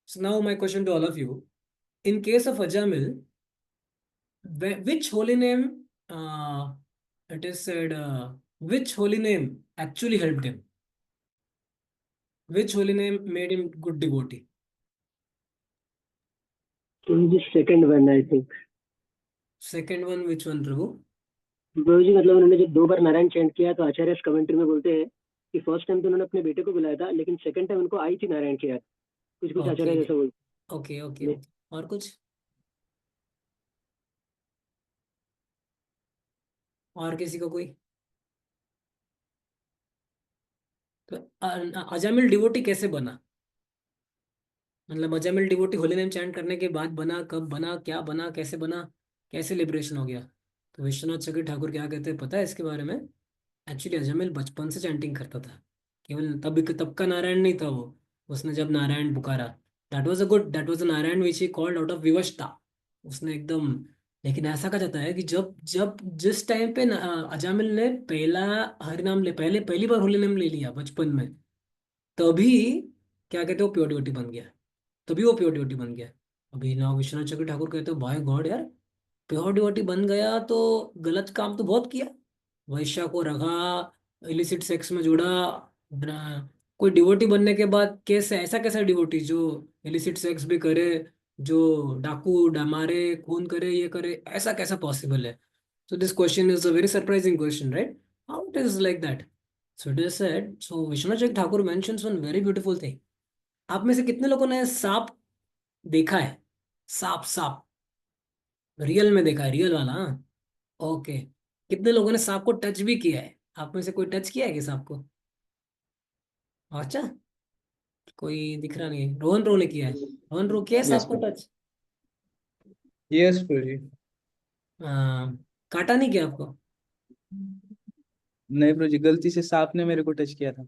So now my question to all of you, in case of Ajamil, which holy name, it is said, which holy name actually helped him? Which holy name made him good devotee? The second one, I think. Second one, which one, Prabhu? प्रभु जी मतलब उन्होंने जब 2 बार Narayan chant किया तो आचार्य इस commentary में बोलते हैं कि फर्स्ट टाइम तो उन्होंने अपने बेटे को बुलाया था, लेकिन सेकंड टाइम उनको आई थी नारायण की याद, कुछ आचार्य ओके जैसा बोलते ओके ओके हैं। ओके, और कुछ? और किसी को कोई? तो अजामिल डिवोटी कैसे बना? मतलब Ajamil devotee holy name chant करने के बाद बना, कब बना, क्या बना, कैसे बना, कैसे लिबरेशन हो गया? तो विश्वनाथ चक्र ठाकुर क्या कहते हैं पता है इसके बारे में? एक्चुअली अजमेर बचपन से चैंटिंग करता था, केवल तब का नारायण नहीं था वो, उसने जब नारायण पुकारा, that was a Narayan which he called out of विवशता, उसने एकदम। लेकिन ऐसा कहा जाता है कि जब जब जिस टाइम पे अजामिल ने पहला हरिनाम ले पहली बार होली नाम ले लिया बचपन में, तभी क्या कहते हैं वो प्योर डिवोटी बन गया, तभी वो प्योर डिवोटी बन गया। अभी ना विश्वनाथ चक्र ठाकुर कहते हो भाई गॉड यार, प्योर डिवोटी बन गया तो गलत काम तो बहुत किया, वैश्या को रखा, इलिसिट सेक्स में जुड़ा, कोई डिवोटी बनने के बाद कैसे, ऐसा कैसा डिवोटी जो इलिसिट सेक्स भी करे, जो मारे, खून करे, ये करे, ऐसा कैसा पॉसिबल है? So this question is a very surprising question, right? How it is like that? So it is said. So Vishwanath Thakur mentions one very beautiful thing. आप में से कितने लोगों ने सांप देखा है? सांप सांप रियल में देखा है, रियल वाला, हाँ? ओके। कितने लोगों ने सांप को टच भी किया है? आप में से कोई टच किया है कि सांप को? अच्छा, कोई दिख रहा नहीं। रोहन रो ने किया है। रोहन रो किया है Yes, सांप को Prabhu. टच? Yes, Prabhu. काटा नहीं किया आपको? नहीं प्रभु जी, गलती से सांप ने मेरे को टच किया था।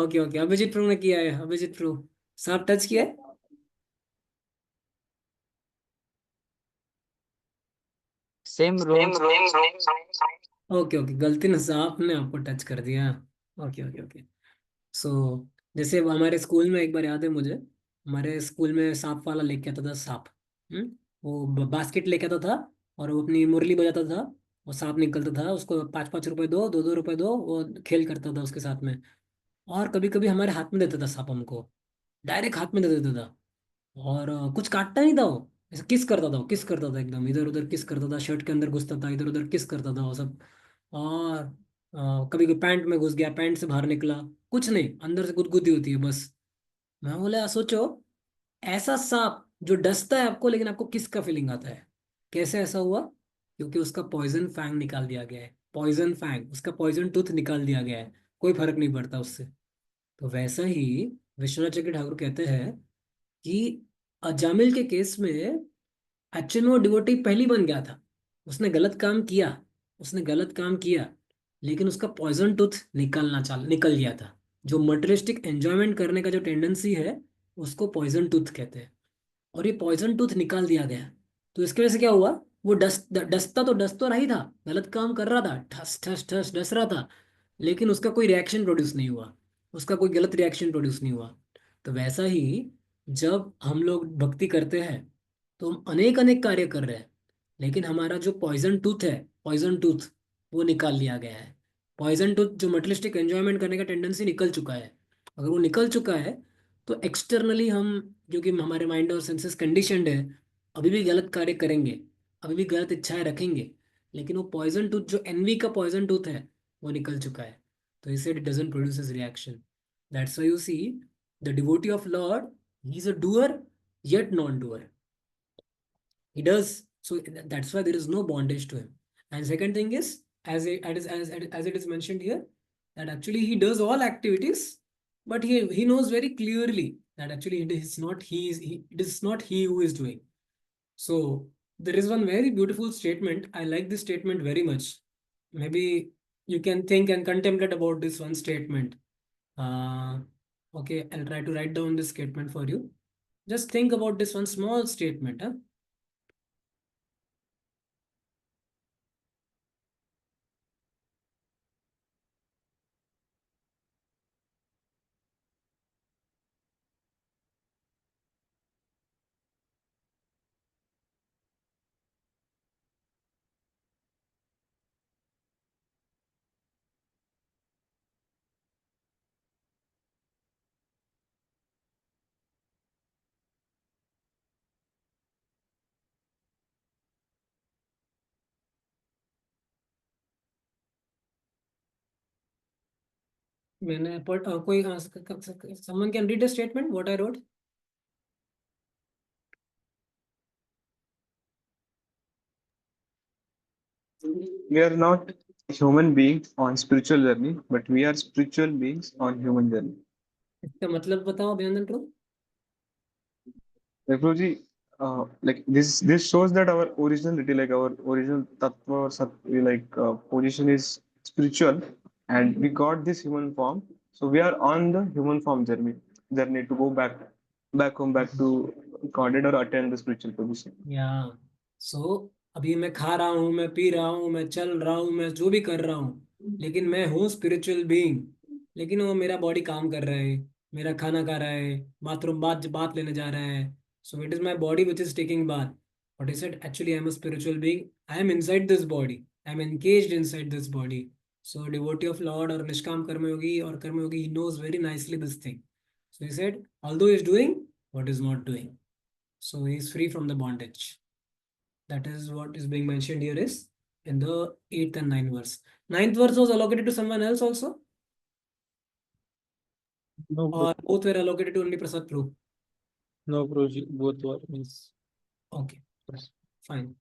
ओके ओके, अभिजीत प्रो ने किया है। अभिजीत प्रो, सांप टच किया है? Same room. ओके ओके, गलती ने सांप ने आपको टच कर दिया। Okay okay okay. सो जैसे वो हमारे स्कूल में एक बार याद है मुझे, हमारे स्कूल में सांप वाला लेके आता था सांप। वो बास्केट लेके आता था और वो अपनी मुरली बजाता था, वो सांप निकलता था, उसको 5-5 रुपए दो, 2-2 रुपए दो, वो खेल करता था उसके साथ में। और कभी कभी हमारे हाथ में देता था सांप हमको, डायरेक्ट हाथ में दे देता था। और कुछ काटता नहीं था वो, ऐसे किस करता था, वो किस करता था, एकदम इधर उधर किस करता था, शर्ट के अंदर घुसता था, इधर उधर किस करता था वो सब। और कभी कभी पैंट में घुस गया, पैंट से बाहर निकला, कुछ नहीं, अंदर से गुदगुदी होती है बस। मैं बोला सोचो, ऐसा सांप जो डसता है आपको लेकिन आपको किस का फीलिंग आता है? कैसे ऐसा हुआ? क्योंकि उसका पॉइजन फैंग निकाल दिया गया है, पॉइजन फैंग, उसका पॉइजन टूथ निकाल दिया गया है, कोई फर्क नहीं पड़ता उससे। तो वैसा ही विश्वनाथ चक्र ठाकुर कहते हैं कि अजामिल के केस में एक्चुअल में वो डिवोटी पहली बन गया था, उसने गलत काम किया, उसने गलत काम किया, लेकिन उसका पॉइजन टूथ निकल गया था। जो मटेरियलिस्टिक एंजॉयमेंट करने का जो टेंडेंसी है, उसको पॉइजन टूथ कहते हैं, और ये पॉइजन टूथ निकाल दिया गया। तो इसकी वजह से क्या हुआ, वो डस तो रही था, गलत काम कर रहा था, ठस ठस ठस डस रहा था, लेकिन उसका कोई रिएक्शन प्रोड्यूस नहीं हुआ, उसका कोई गलत रिएक्शन प्रोड्यूस नहीं हुआ। तो वैसा ही जब हम लोग भक्ति करते हैं तो हम अनेक अनेक कार्य कर रहे हैं, लेकिन हमारा जो पॉइजन टूथ है, पॉइजन टूथ, वो निकाल लिया गया है। पॉइजन टूथ जो मटेरियलिस्टिक एंजॉयमेंट करने का टेंडेंसी निकल चुका है, अगर वो निकल चुका है तो एक्सटर्नली हम, क्योंकि हमारे माइंड और सेंसेस कंडीशनड है, अभी भी गलत कार्य करेंगे, अभी भी गलत इच्छाएं रखेंगे, लेकिन वो पॉइजन टूथ जो एनवी का पॉइजन टूथ है, वो निकल चुका है। तो इसे it doesn't produce reaction. That's why you see the devotee of Lord, he is a doer yet non-doer. He does so, that's why there is no bondage to him. And second thing is, as it is mentioned here, that actually he does all activities, but he knows very clearly that actually it is not he who is doing. So There is one very beautiful statement. I like this statement very much. Maybe you can think and contemplate about this one statement. Uh, okay, I'll try to write down this statement for you. Just think about this one small statement. Huh? मैंने put कोई someone can read the statement what I wrote. We are not human beings on spiritual journey, but we are spiritual beings on human journey. इसका मतलब बताओ अभिनंदन pro. Like, Prabhuji, like this shows that our originality, like our original tattva or sattva, like position is spiritual, and we got this human form. So we are on the human form journey to go back home, back to Godhead or attain the spiritual position. या सो अभी मैं खा रहा हूँ, मैं P रहा हूँ, मैं चल रहा हूँ, मैं जो भी कर रहा हूँ, लेकिन मैं हूँ स्पिरिचुअल बीइंग. लेकिन वो मेरा बॉडी काम कर रहा है, मेरा खाना खा रहा है, बाथरूम बात लेने जा रहा है. So it is my body which is taking bath. But he said actually I am a spiritual being. I am inside this body. I am engaged inside this body. So devotee of Lord और निष्काम कर्मयोगी और karmayogi he knows very nicely this thing. So he said, although he is doing what is not doing, so he is free from the bondage. That is what is being mentioned here is in the 8th and 9th verse. 9th verse was allocated to someone else also, No, or both were allocated to only Prasad Prabhu? no, Prabhuji, both were means. Okay, fine.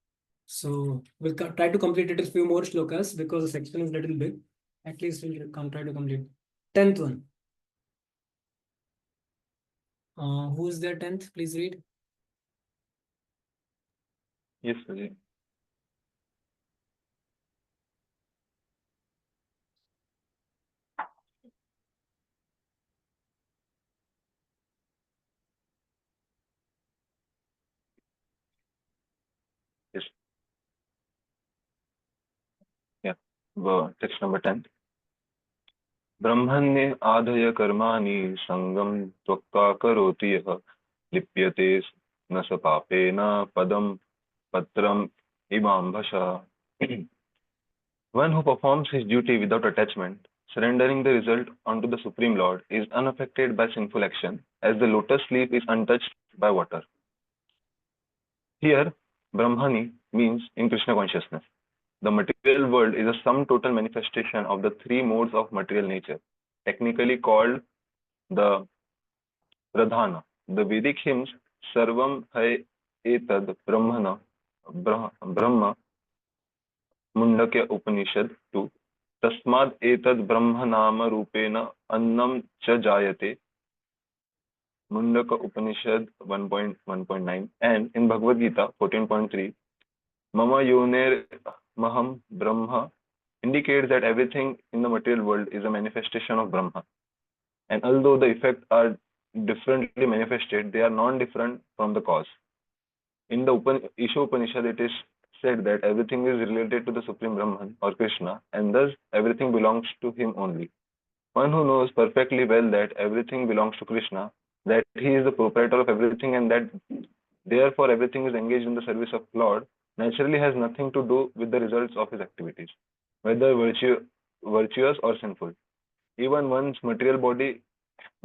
So we'll try to complete it a few more shlokas because the section is a little big. At least we'll try to complete 10th one. Who is there 10th? Please read. Yes, Prabhuji. Yes. Yeah. Text number 10. ब्रह्मण्ये आधय कर्माणि संगम त्वक्ता करोति यः लिप्यते न स पापेन पदम patram imambhasha. One who performs his duty without attachment, surrendering the result unto the Supreme Lord, is unaffected by sinful action, as the lotus leaf is untouched by water. Here, Brahmani means in Krishna consciousness. The material world is a sum total manifestation of the three modes of material nature, technically called the Pradhana. The Vedic hymns Sarvam Hai Etad Brahmana Brahma Mundakya Upanishad 2 Tasmad Etad Brahmanama Rupena Annam Cha Jayate Mundaka Upanishad 1.1.9 and in Bhagavad Gita 14.3 Mama Yoner Maham Brahma indicates that everything in the material world is a manifestation of Brahma. And although the effects are differently manifested, they are non-different from the cause. In the Isha Upanishad, it is said that everything is related to the Supreme Brahman or Krishna, and thus everything belongs to him only. One who knows perfectly well that everything belongs to Krishna, that he is the proprietor of everything, and that therefore everything is engaged in the service of Lord, naturally has nothing to do with the results of his activities, whether virtuous or sinful. Even one's material body,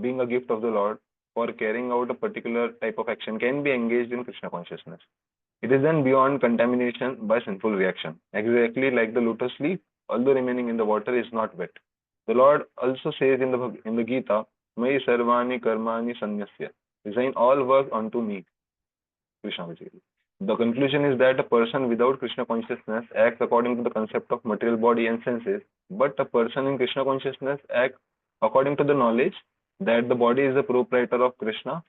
being a gift of the Lord for carrying out a particular type of action, can be engaged in Krishna consciousness. It is then beyond contamination by sinful reaction, exactly like the lotus leaf, although remaining in the water, is not wet. The Lord also says in the Gita, Mai sarvani karmani sanyasya, resign all work unto me, Krishna basically. The conclusion is that a person without Krishna consciousness acts according to the concept of material body and senses, but a person in Krishna consciousness acts according to the knowledge that the body is the proprietor of Krishna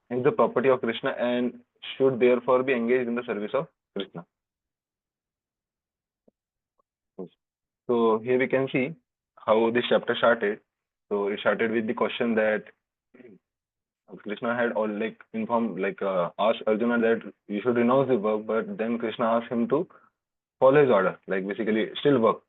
is the property of Krishna and should therefore be engaged in the service of Krishna. So here we can see how this chapter started. So it started with the question that Krishna had all informed asked Arjuna that you should renounce the work, but then Krishna asked him to follow his order, like basically still work.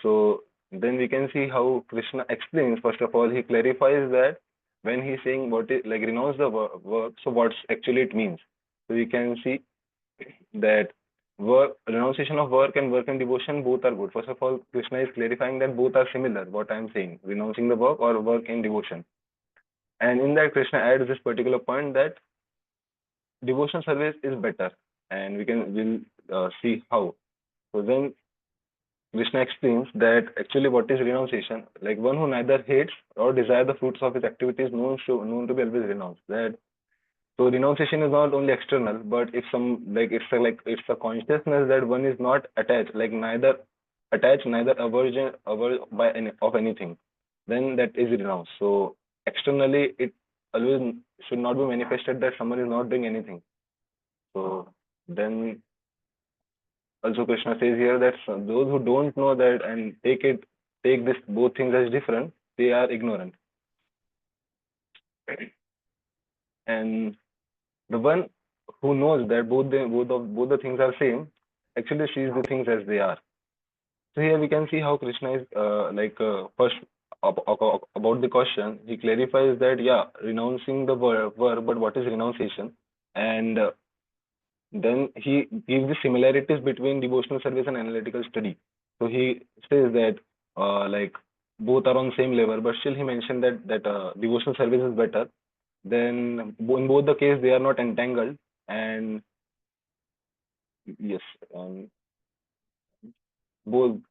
So then we can see how Krishna explains. First of all, he clarifies that when he's saying what is like renounce the work, so what's actually it means. So we can see that renunciation of work and work and devotion both are good. First of all, Krishna is clarifying that both are similar. What I'm saying, renouncing the work or work in devotion, and in that Krishna adds this particular point that devotion service is better, and we'll see how. So then Krishna explains that actually what is renunciation? Like one who neither hates or desires the fruits of his activities known to be always renounced. That so renunciation is not only external, but if some it's a consciousness that one is not attached, like neither attached, neither aversion by of anything, then that is renounced. So externally, it always should not be manifested that someone is not doing anything. So then also Krishna says here that those who don't know that and take this both things as different, they are ignorant. And the one who knows that both the things are same, actually sees the things as they are. So here we can see how Krishna is first about the question. He clarifies that renouncing the verb, but what is renunciation? And then he gives the similarities between devotional service and analytical study. So he says that both are on same level, but still he mentioned that devotional service is better. Then in both the case they are not entangled, and yes, both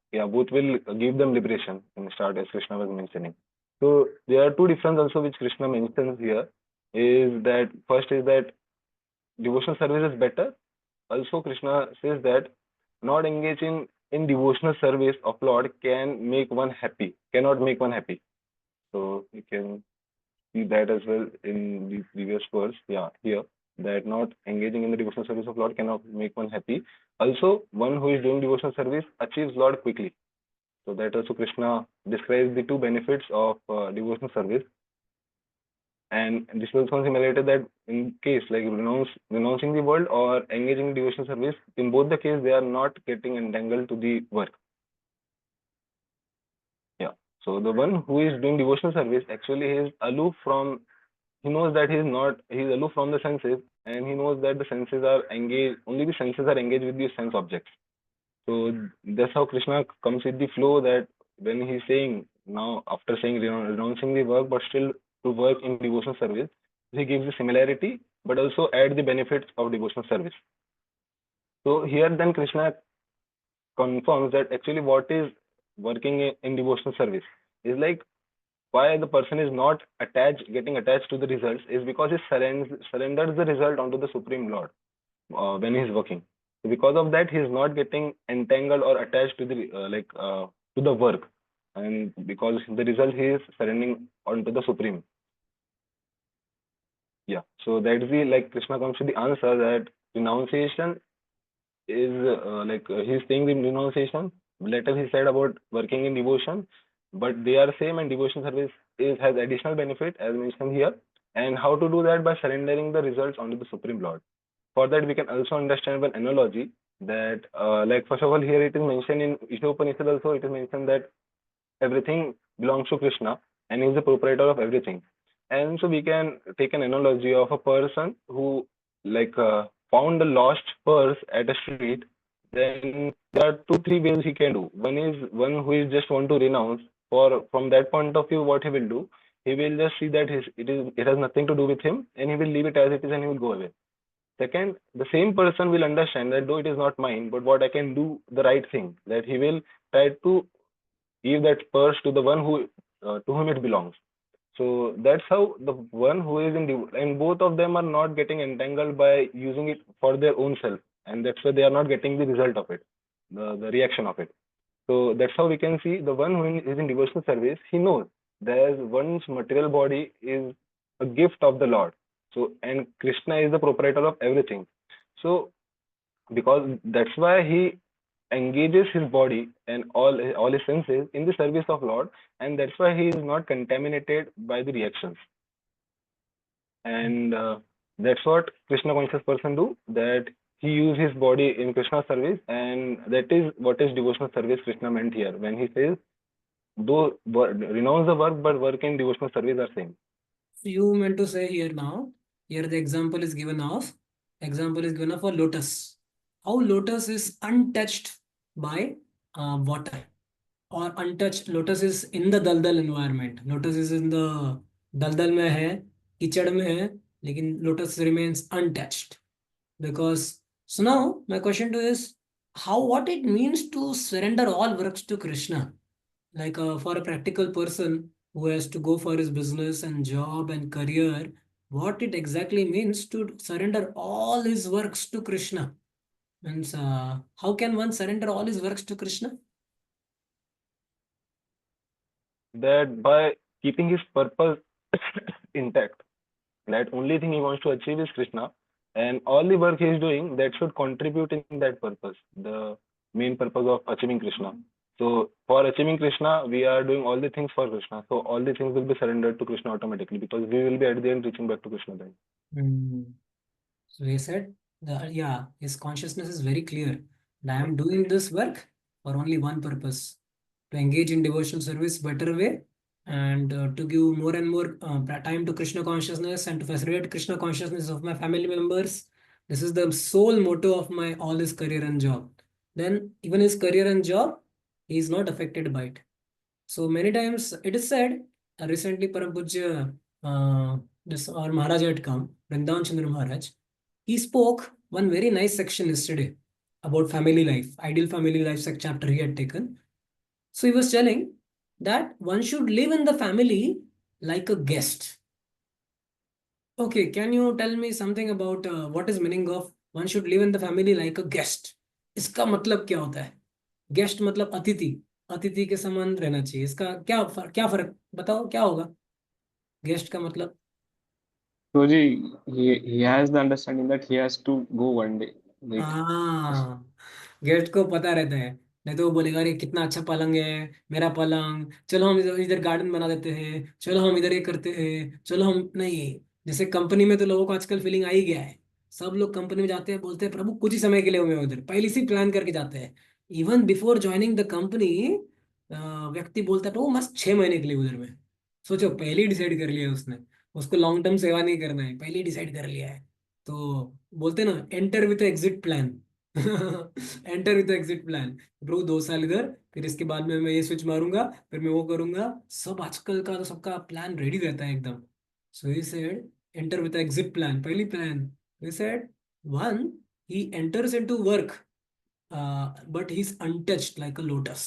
will give them liberation in the start, as Krishna was mentioning. So there are two differences also which Krishna mentions here. Is that first is that devotional service is better. Also, Krishna says that not engaging in devotional service of Lord cannot make one happy. So you can see that as well in the previous verse. Yeah, here that not engaging in the devotional service of Lord cannot make one happy. Also, one who is doing devotional service achieves Lord quickly. So that also Krishna describes the two benefits of devotional service. And this is also simulated that in case like renouncing the world or engaging in devotional service, in both the case they are not getting entangled to the work. Yeah. So the one who is doing devotional service actually is aloof from. He knows that he's aloof from the senses, and he knows that the senses are engaged. Only the senses are engaged with the sense objects. So that's how Krishna comes with the flow that when he's saying now after saying renouncing the work but still to work in devotional service, he gives the similarity but also add the benefits of devotional service. So here then Krishna confirms that actually what is working in devotional service is like why the person is not getting attached to the results is because he surrenders the result onto the Supreme Lord when he's working. So because of that, he's not getting entangled or attached to the to the work, and because the result he is surrendering onto the Supreme. Yeah. So that's the Krishna comes to the answer that renunciation is he's saying the renunciation. Later he said about working in devotion, but they are same, and devotion service has additional benefit as mentioned here. And how to do that? By surrendering the results onto the Supreme Lord. For that, we can also understand one analogy that, first of all, here it is mentioned in Isha Upanishad also, it is mentioned that everything belongs to Krishna and he is the proprietor of everything. And so we can take an analogy of a person who found a lost purse at a street. Then there are two, three ways he can do. One is one who is just want to renounce. From that point of view, what he will do, he will just see that it has nothing to do with him, and he will leave it as it is, and he will go away. Second, the same person will understand that though it is not mine, but what I can do the right thing, that he will try to give that purse to the one who to whom it belongs. So that's how the one who is and both of them are not getting entangled by using it for their own self, and that's why they are not getting the result of it, the reaction of it. So that's how we can see the one who is in devotional service, he knows there's one's material body is a gift of the Lord. So, and Krishna is the proprietor of everything. So, because that's why he engages his body and all his senses in the service of Lord, and that's why he is not contaminated by the reactions. And that's what Krishna conscious person do. That he use his body in Krishna service, and that is what is devotional service Krishna meant here when he says, though renounce the work, but work and devotional service are same. So you meant to say here now, here the example is given of a lotus. How lotus is untouched by water, or untouched. Lotus is in the daldal environment. Lotus is in the daldal में है, कीचड़ में है, लेकिन lotus remains untouched. Because so now my question to you is how, what it means to surrender all works to Krishna. Like for a practical person who has to go for his business and job and career, what it exactly means to surrender all his works to Krishna. Means how can one surrender all his works to Krishna? That by keeping his purpose intact, that only thing he wants to achieve is Krishna, and all the work he is doing that should contribute in that purpose, the main purpose of achieving Krishna. So for achieving Krishna, we are doing all the things for Krishna. So all the things will be surrendered to Krishna automatically, because we will be at the end reaching back to Krishna then. So he said, his consciousness is very clear. And I am doing this work for only one purpose, to engage in devotional service better way, and to give more and more time to Krishna consciousness, and to facilitate Krishna consciousness of my family members. This is the sole motto of my all his career and job. Then even his career and job, he is not affected by it. So many times it is said, recently Param Pujya, this our Maharaj had come, Vrindavan Chandra Maharaj. He spoke one very nice section yesterday about family life, ideal family life chapter he had taken. So he was telling that one should live in the family like a guest. Okay, can you tell me something about what is meaning of one should live in the family like a guest? इसका मतलब क्या होता है? Guest मतलब अतिथि, अतिथि के समान रहना चाहिए. इसका क्या फर्क बताओ, क्या होगा गेस्ट का मतलब? So he has the understanding that he has to go one day. Like हाँ, गेस्ट को पता रहता है. नहीं तो वो बोलेगा अरे कितना अच्छा पलंग है, मेरा पलंग, चलो हम इधर इधर गार्डन बना देते हैं, चलो हम इधर ये करते हैं, चलो हम नहीं. जैसे कंपनी में तो लोगों को आजकल फीलिंग आ ही गया है. सब लोग कंपनी में जाते हैं, बोलते हैं प्रभु कुछ ही समय के लिए मैं उधर, पहले से प्लान करके जाते हैं. Even before joining the company व्यक्ति बोलता है प्रभु मस्त 6 महीने के लिए उधर में. सोचो, पहले ही डिसाइड कर लिया उसने, उसको लॉन्ग टर्म सेवा नहीं करना है, पहले ही डिसाइड कर लिया है. तो बोलते हैं ना, enter with exit plan. Enter with exit plan. Bro 2 साल इधर, फिर इसके बाद में मैं ये स्विच मारूंगा, फिर मैं वो करूंगा. सब आजकल का तो सबका प्लान रेडी रहता है एकदम. So he said enter with exit plan, पहली plan. He said one, he enters into work, but he's untouched like a lotus.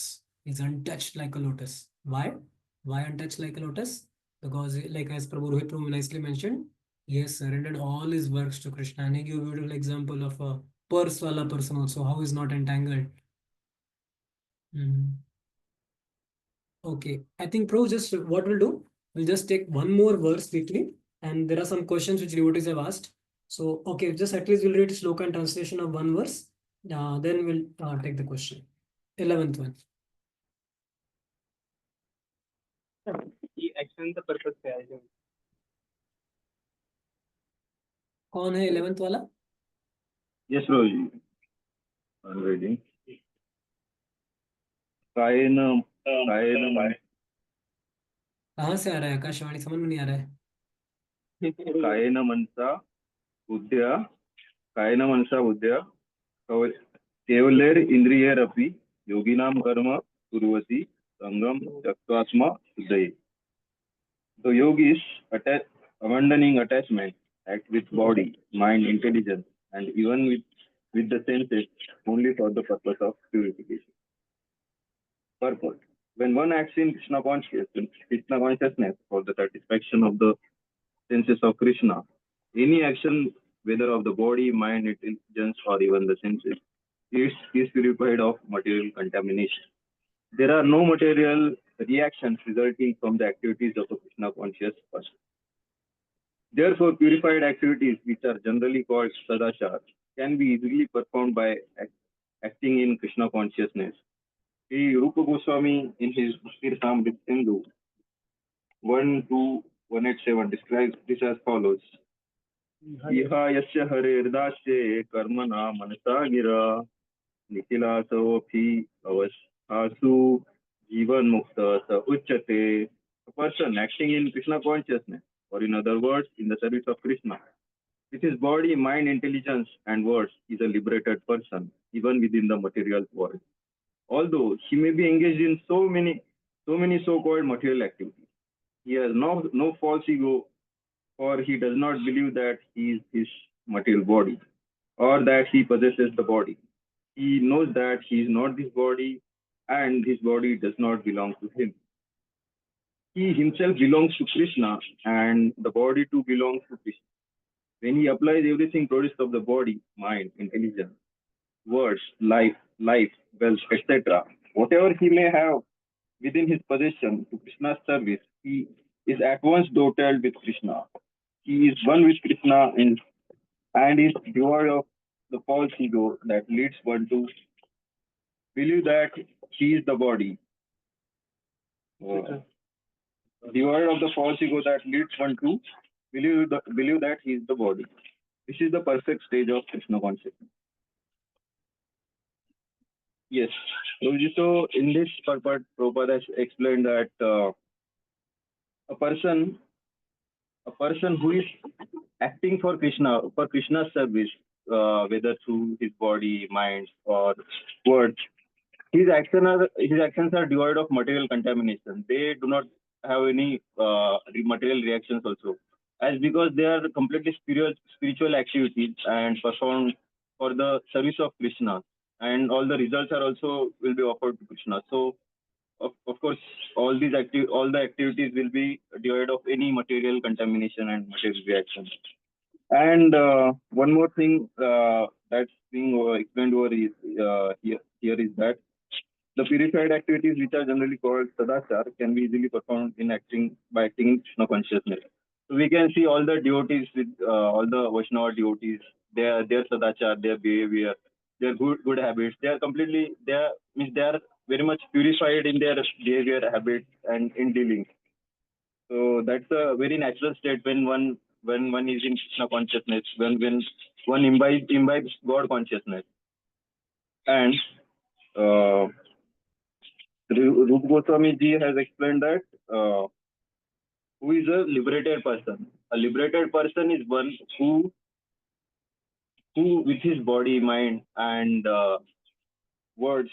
He's untouched like a lotus. Why? Why untouched like a lotus? Because, like as Prabhu Rohit Prabhu nicely mentioned, he has surrendered all his works to Krishna. And he gave a beautiful example of a purse wala person also, how he's not entangled. Okay, I think Prabhu, just what we'll do, we'll just take one more verse quickly, and there are some questions which devotees have asked. So, okay, just at least we'll read sloka and translation of one verse. Then we'll take the question. 11th one. he actions the purpose क्या है? कौन है 11th वाला? Yes, Roji. I'm reading. कायन कायन कहाँ से आ रहा है? आकाशवाणी समझ में नहीं आ रहा है. कायन मनसा बुद्ध्या कायन मनसा बुद्ध्या केवलेर इंद्रियरपि योगिनां कर्म कुर्वति संगम त्यक्त्वात्मा शुद्धये. The yogis abandoning attachment act with body, mind, intelligence, and even with the senses only for the purpose of purification. Purpose. When one acts in Krishna consciousness for the satisfaction of the senses of Krishna, any action, whether of the body, mind, intelligence, or even the senses, is purified of material contamination. There are no material reactions resulting from the activities of a Krishna conscious person. Therefore, purified activities, which are generally called sadachar, can be easily performed by acting in Krishna consciousness. Sri Rupa Goswami, in his Bhakti Samrit Sindhu 12187, describes this as follows. Iha yasya harirdaste karmana manasa gira nikilasavaphi avasthasu jivan mukta sa uchyate. A person acting in Krishna consciousness, or in other words, in the service of Krishna, with his body, mind, intelligence, and words, is a liberated person, even within the material world. Although he may be engaged in so many so-called material activities, he has no false ego, for he does not believe that he is his material body, or that he possesses the body. He knows that he is not this body, and his body does not belong to him. He himself belongs to Krishna, and the body too belongs to Krishna. When he applies everything produced of the body, mind, intelligence, words, life, wealth, etc., whatever he may have within his possession to Krishna's service, he is at once dotted with Krishna. He is one with Krishna and is devoid of the false ego that leads one to believe that he is the body. Devoid of the false ego that leads one to believe that he is the body. This is the perfect stage of Krishna consciousness. Yes. So in this purport, Prabhupada has explained that a person who is acting for Krishna's service, whether through his body, mind, or words, his actions are devoid of material contamination. They do not have any material reactions also, as because they are completely spiritual activities and performed for the service of Krishna, and all the results are also will be offered to Krishna. So of course, all the activities will be devoid of any material contamination and material reaction. And one more thing that's being explained over here is that the purified activities, which are generally called sadachar, can be easily performed by acting in Krishna consciousness. So we can see all the devotees with all the Vaishnava devotees, their sadachar, their behavior, their good habits. They are very much purified in their behavior, habits, and in dealing. So that's a very natural state when one is in Krishna consciousness, when one imbibes God consciousness. And Rupa Goswami ji has explained that who is a liberated person. A liberated person is one who with his body, mind, and words,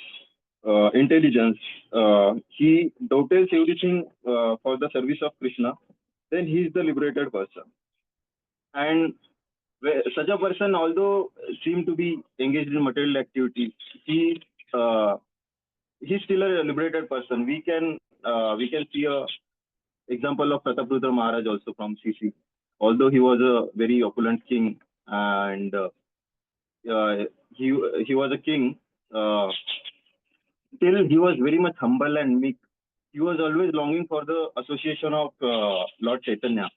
intelligence, he dotates everything for the service of Krishna. Then he is the liberated person. And such a person, although seem to be engaged in material activities, he's still a liberated person. We can see a example of Prataprutra Maharaj also from CC. Although he was a very opulent king and he was a king, still he was very much humble and meek. He was always longing for the association of Lord Chaitanya,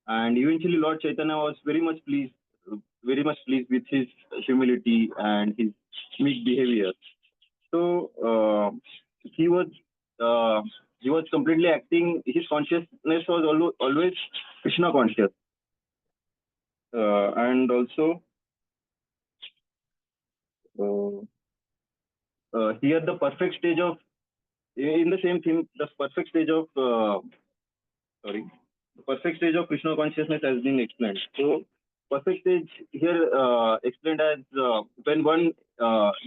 and eventually Lord Chaitanya was very much pleased with his humility and his meek behavior. So he was completely acting. His consciousness was always Krishna conscious, and also here the perfect stage of in the same theme, the perfect stage of Krishna consciousness has been explained. So perfect stage here explained as when one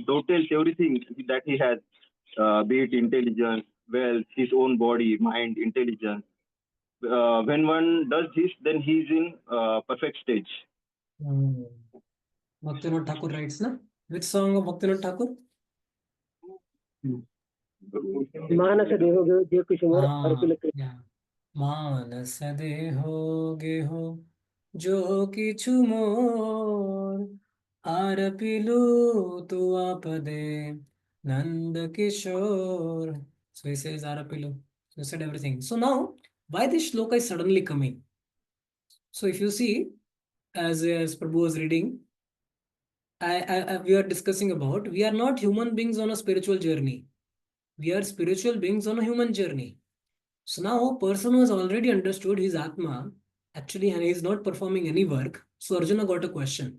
dotates everything that he has, be it intelligence, wealth, his own body, mind, intelligence. When one does this, then he is in perfect stage. Bhaktivinoda Thakur writes, na? Which song of Bhaktivinoda Thakur? मानस देहो जो कुछ मोर April Krishna Yeah. मानस देहो गेहो जो किछु मोर आरपिलु तु आपदे Nand Kishore. So he says Arapilu. So he said everything. So now, why this shloka is suddenly coming? So if you see, as Prabhu was reading, we are discussing about we are not human beings on a spiritual journey. We are spiritual beings on a human journey. So now a person who has already understood his Atma, actually, and he is not performing any work. So Arjuna got a question.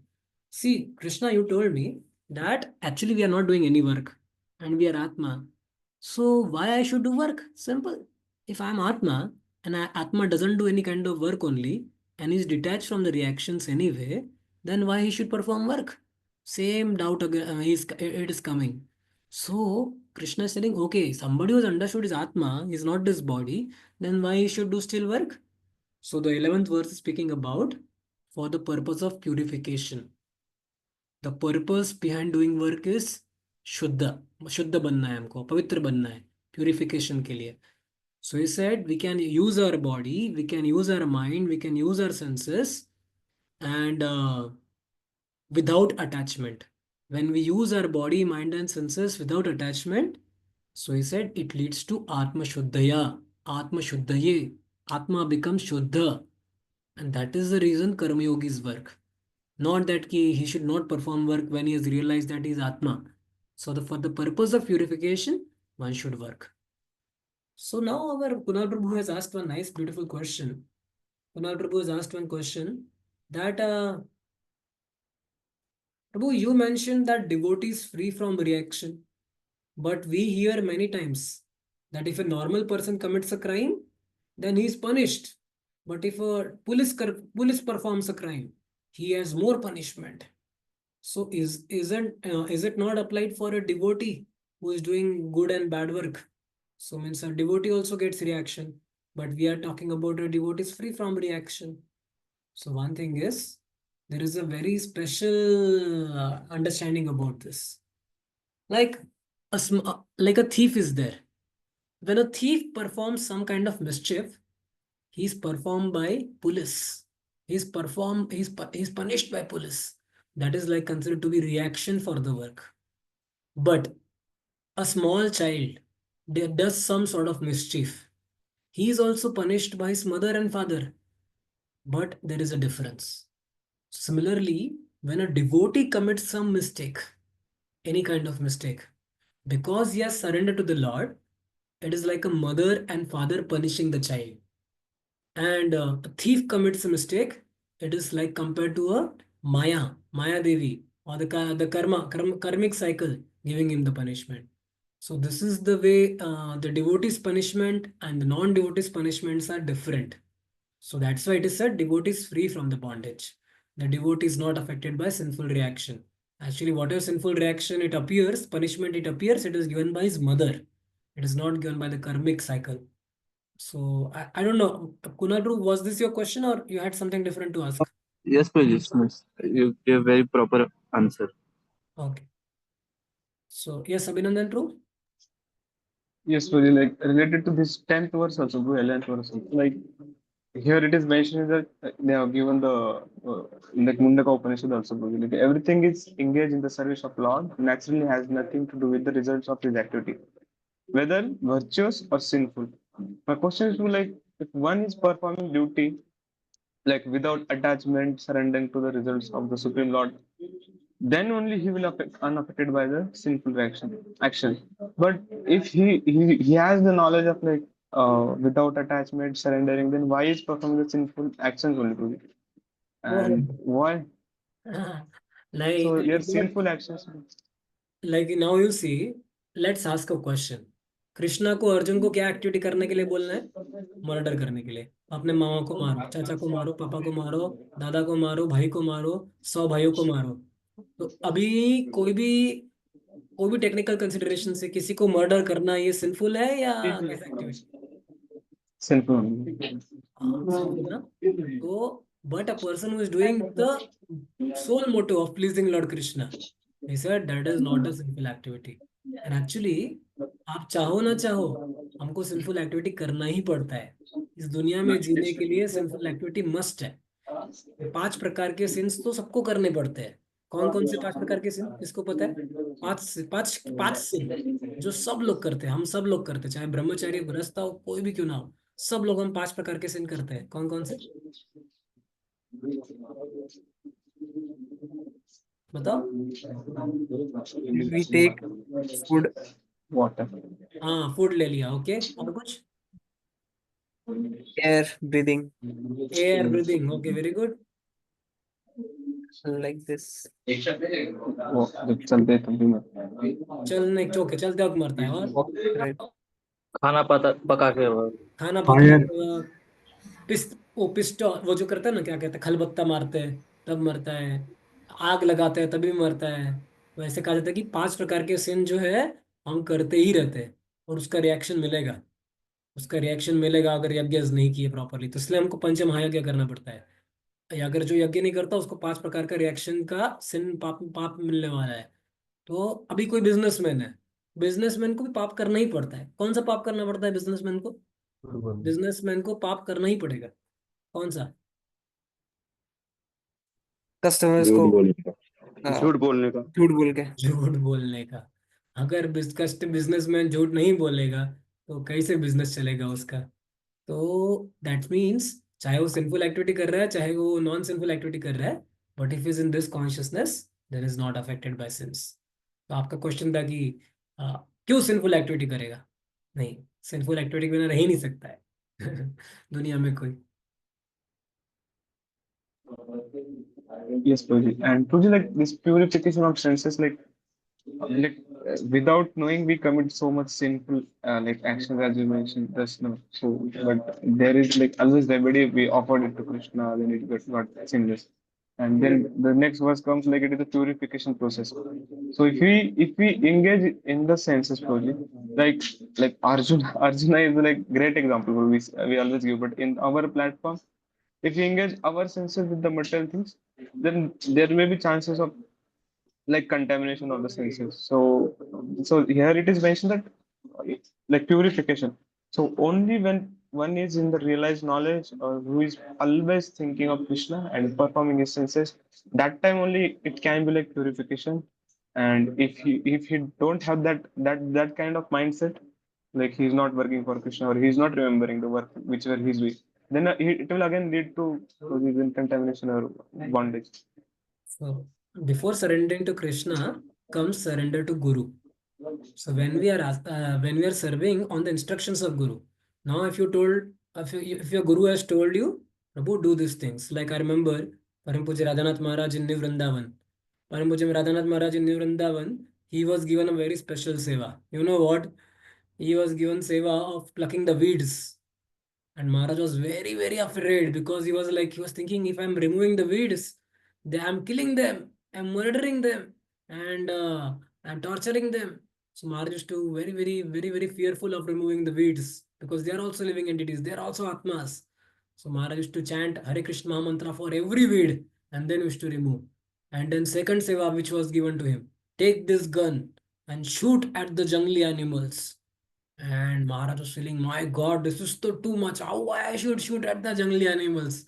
See, Krishna, you told me that actually we are not doing any work and we are Atma. So why I should do work? Simple. If I am Atma and Atma doesn't do any kind of work only and is detached from the reactions anyway, then why he should perform work? Same doubt again, it is coming. So Krishna is telling, okay, somebody who's understood his Atma is not this body, then why he should do still work? So the 11th verse is speaking about for the purpose of purification. The purpose behind doing work is शुद्ध शुद्ध बनना है हमको पवित्र बनना है purification के लिए. So he said we can use our body, we can use our mind, we can use our senses and without attachment. When we use our body, mind and senses without attachment, so he said it leads to Atma Shuddhaya, Atma Shuddhaye, Atma becomes Shuddha. And that is the reason Karma Yogi's work. Not that he should not perform work when he has realized that he is Atma. So for the purpose of purification, one should work. So now our Kunal Prabhu has asked one nice, beautiful question. Kunal Prabhu has asked one question that Prabhu, you mentioned that devotee is free from reaction, but we hear many times that if a normal person commits a crime, then he is punished. But if a police performs a crime, he has more punishment. So is it not applied for a devotee who is doing good and bad work? So means a devotee also gets reaction, but we are talking about a devotee is free from reaction. So one thing is there is a very special understanding about this. Like like a thief is there. When a thief performs some kind of mischief, he is performed by police. He's punished by police. That is like considered to be reaction for the work. But a small child does some sort of mischief. He is also punished by his mother and father. But there is a difference. Similarly, when a devotee commits some mistake, any kind of mistake, because he has surrendered to the Lord, it is like a mother and father punishing the child. And a thief commits a mistake, it is like compared to a Maya Devi, or the karmic cycle giving him the punishment. So this is the way the devotee's punishment and the non-devotee's punishments are different. So that's why it is said devotee is free from the bondage. The devotee is not affected by sinful reaction. Actually, whatever sinful reaction it appears, punishment it appears, it is given by his mother. It is not given by the karmic cycle. So I don't know, Kunal Bro, was this your question or you had something different to ask? Yes, please. Yes. You gave very proper answer. Okay. So yes, Abhinandan, true. Yes, Suji, like related to this 10th verse also, bro, 11th verse also. Like here it is mentioned that they have given the in the Mundaka Upanishad also, bro. Like everything is engaged in the service of Lord naturally has nothing to do with the results of his activity, whether virtuous or sinful. My question is, like, if one is performing duty like without attachment, surrendering to the results of the Supreme Lord, then only he will affect unaffected by the sinful action. But if he has the knowledge of like without attachment, surrendering, then why is performing the sinful actions only to it? Oh. And why? like So your what sinful actions. like now you see, let's ask a question. Krishna को अर्जुन को क्या activity करने के लिए बोलना है? Murder करने के लिए. अपने मामा को मारो, चाचा को मारो, पापा को मारो, दादा को मारो, भाई को मारो, 100 भाइयों को मारो. तो अभी कोई भी टेक्निकल कंसिडरेशन से किसी को मर्डर करना ये सिंफुल है या कैसा एक्टिविटी? Sinful. हाँ, सिंफुल ना. तो but a person who is doing the sole motive of pleasing Lord Krishna, he said that is not a sinful activity. And actually, आप चाहो ना चाहो, हमको सिंफुल एक्टिविटी करना ही पड़ता है. इस दुनिया में जीने के लिए सिंफुल एक्टिविटी मस्ट है. 5 प्रकार के सिंस तो सबको करने पड़ते हैं. कौन कौन से 5 प्रकार के सिन किसको पता है? पांच सिन जो सब लोग करते हैं, हम सब लोग करते हैं, चाहे ब्रह्मचारी गृहस्थ हो कोई भी क्यों ना हो, सब लोग हम 5 प्रकार के सिन करते हैं. कौन कौन से? बताओ। We take food, water, हाँ, फूड ले लिया, ओके, और कुछ? air, breathing, air breathing, okay, very good. like this. वो जब चलते हैं तब भी मरता है। चलने ओके, चलते वक्त मरता है, और Right. खाना पका के खाना Fire. पकाते वक्त, पिस्टल, वो जो करता है ना, क्या कहते हैं, खलबत्ता मारते हैं तब मरता है, आग लगाते हैं तभी मरता है। वैसे कहा जाता है कि 5 प्रकार के सिन जो है हम करते ही रहते हैं, और उसका रिएक्शन मिलेगा, उसका रिएक्शन मिलेगा अगर यज्ञ नहीं किए प्रॉपरली, तो इसलिए हमको पंच महायज्ञ करना पड़ता है। अगर जो यज्ञ नहीं करता उसको 5 प्रकार का रिएक्शन का सिन, पाप पाप मिलने वाला है। तो अभी कोई बिजनेसमैन है, बिजनेसमैन को भी पाप करना ही पड़ता है। कौन सा पाप करना पड़ता है बिजनेसमैन को? बिजनेसमैन को पाप करना ही पड़ेगा। कौन सा? Customers झूठ को बोलने का। झूठ बोलने का। झूठ बोल के। झूठ बोलने का। अगर बिजनेसमैन झूठ नहीं बोलेगा तो कैसे बिजनेस चलेगा उसका? तो दैट मीन्स चाहे वो सिंफुल एक्टिविटी कर रहा है चाहे वो नॉन सिंफुल एक्टिविटी कर रहा है, but if is in this consciousness then is not affected by sins. तो आपका क्वेश्चन था कि क्यों सिंफुल एक्टिविटी करेगा? नहीं, सिंफुल एक्टिविटी के बिना रह ही नहीं सकता है दुनिया में कोई। Yes, Prabhuji. And Prabhuji, like this purification of senses, without knowing, we commit so much sinful like actions as you mentioned just now. So, but there is like always remedy. We offered it to Krishna, then it got sinless. And then the next verse comes like it is a purification process. So if we engage in the senses, Prabhuji, like Arjuna is like great example we always give, but in our platform, if we engage our senses with the material things, then there may be chances of like contamination of the senses. So here it is mentioned that like purification. So only when one is in the realized knowledge or who is always thinking of Krishna and performing his senses, that time only it can be like purification. And if he don't have that kind of mindset, like he's not working for Krishna or he's not remembering the work whichever he's doing, then it will again lead to even contamination or bondage. So before surrendering to Krishna comes surrender to Guru. So when we are serving on the instructions of Guru, now if your Guru has told you, Prabhu, do these things. Like I remember Param Pujya Radhanath Maharaj in New Vrindavan. Param Pujya Radhanath Maharaj in New Vrindavan, he was given a very special seva. You know what? He was given seva of plucking the weeds. And Maharaj was very, very afraid because he was thinking, if I'm removing the weeds, I'm killing them, I'm murdering them, and I'm torturing them. So Maharaj used to very, very, very, very fearful of removing the weeds because they are also living entities, they are also Atmas. So Maharaj used to chant Hare Krishna mantra for every weed and then used to remove. And then second seva which was given to him, take this gun and shoot at the jungly animals. And Maharaj was feeling, my God, this is too much. How I should shoot at the jungly animals?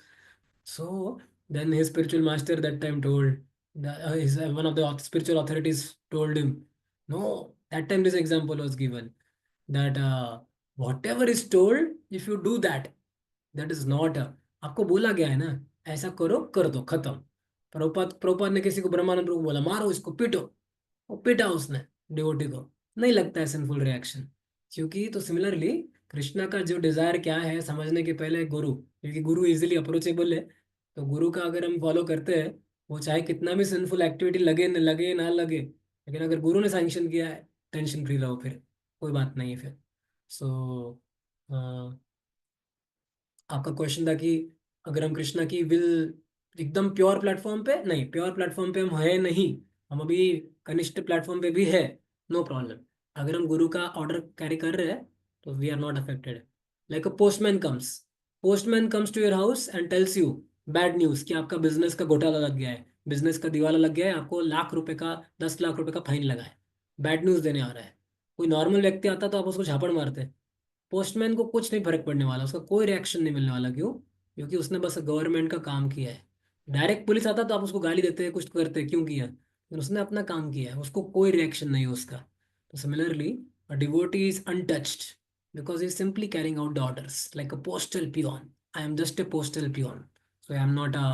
So then his spiritual master that time told, one of the spiritual authorities told him, no, that time this example was given that whatever is told, if you do that, that is not आपको बोला गया है ना, ऐसा करो, कर दो, खत्म। प्रभुपाद ने किसी को, ब्रह्मानंद प्रभु को बोला, मारो इसको, पीटो, वो पीटा उसने डिवोटी को, नहीं लगता है सिंफुल रिएक्शन। क्योंकि तो सिमिलरली कृष्णा का जो डिजायर क्या है समझने के पहले गुरु, क्योंकि गुरु इजीली अप्रोचेबल है, तो गुरु का अगर हम फॉलो करते हैं, वो चाहे कितना भी सिंफुल एक्टिविटी लगे न लगे ना लगे, लेकिन अगर गुरु ने सैंक्शन किया है, टेंशन फ्री रहो, फिर कोई बात नहीं है फिर। सो आपका क्वेश्चन था कि अगर हम कृष्णा की विल एकदम प्योर प्लेटफॉर्म पे, नहीं, प्योर प्लेटफॉर्म पे हम है नहीं, हम अभी कनिष्ठ प्लेटफॉर्म पे भी है, नो प्रॉब्लम। अगर हम गुरु का ऑर्डर कैरी कर रहे हैं तो we are not affected. Like a postman comes to your house and tells you bad news कि आपका बिजनेस का घोटाला लग गया है, बिजनेस का दिवाला लग गया है, आपको लाख रुपए का, 10 लाख रुपए का फाइन लगा है, बैड न्यूज देने आ रहा है। कोई नॉर्मल व्यक्ति आता तो आप उसको झापड़ मारते, पोस्टमैन को कुछ नहीं फर्क पड़ने वाला, उसका कोई रिएक्शन नहीं मिलने वाला। क्यों? क्योंकि उसने बस गवर्नमेंट का काम किया है। डायरेक्ट पुलिस आता तो आप उसको गाली देते हैं, कुछ करते हैं, क्यों किया? लेकिन उसने अपना काम किया है, उसको कोई रिएक्शन नहीं है उसका। तो similarly a devotee is untouched because he simply carrying out the orders like a postal peon. I am just a postal peon, so I am not a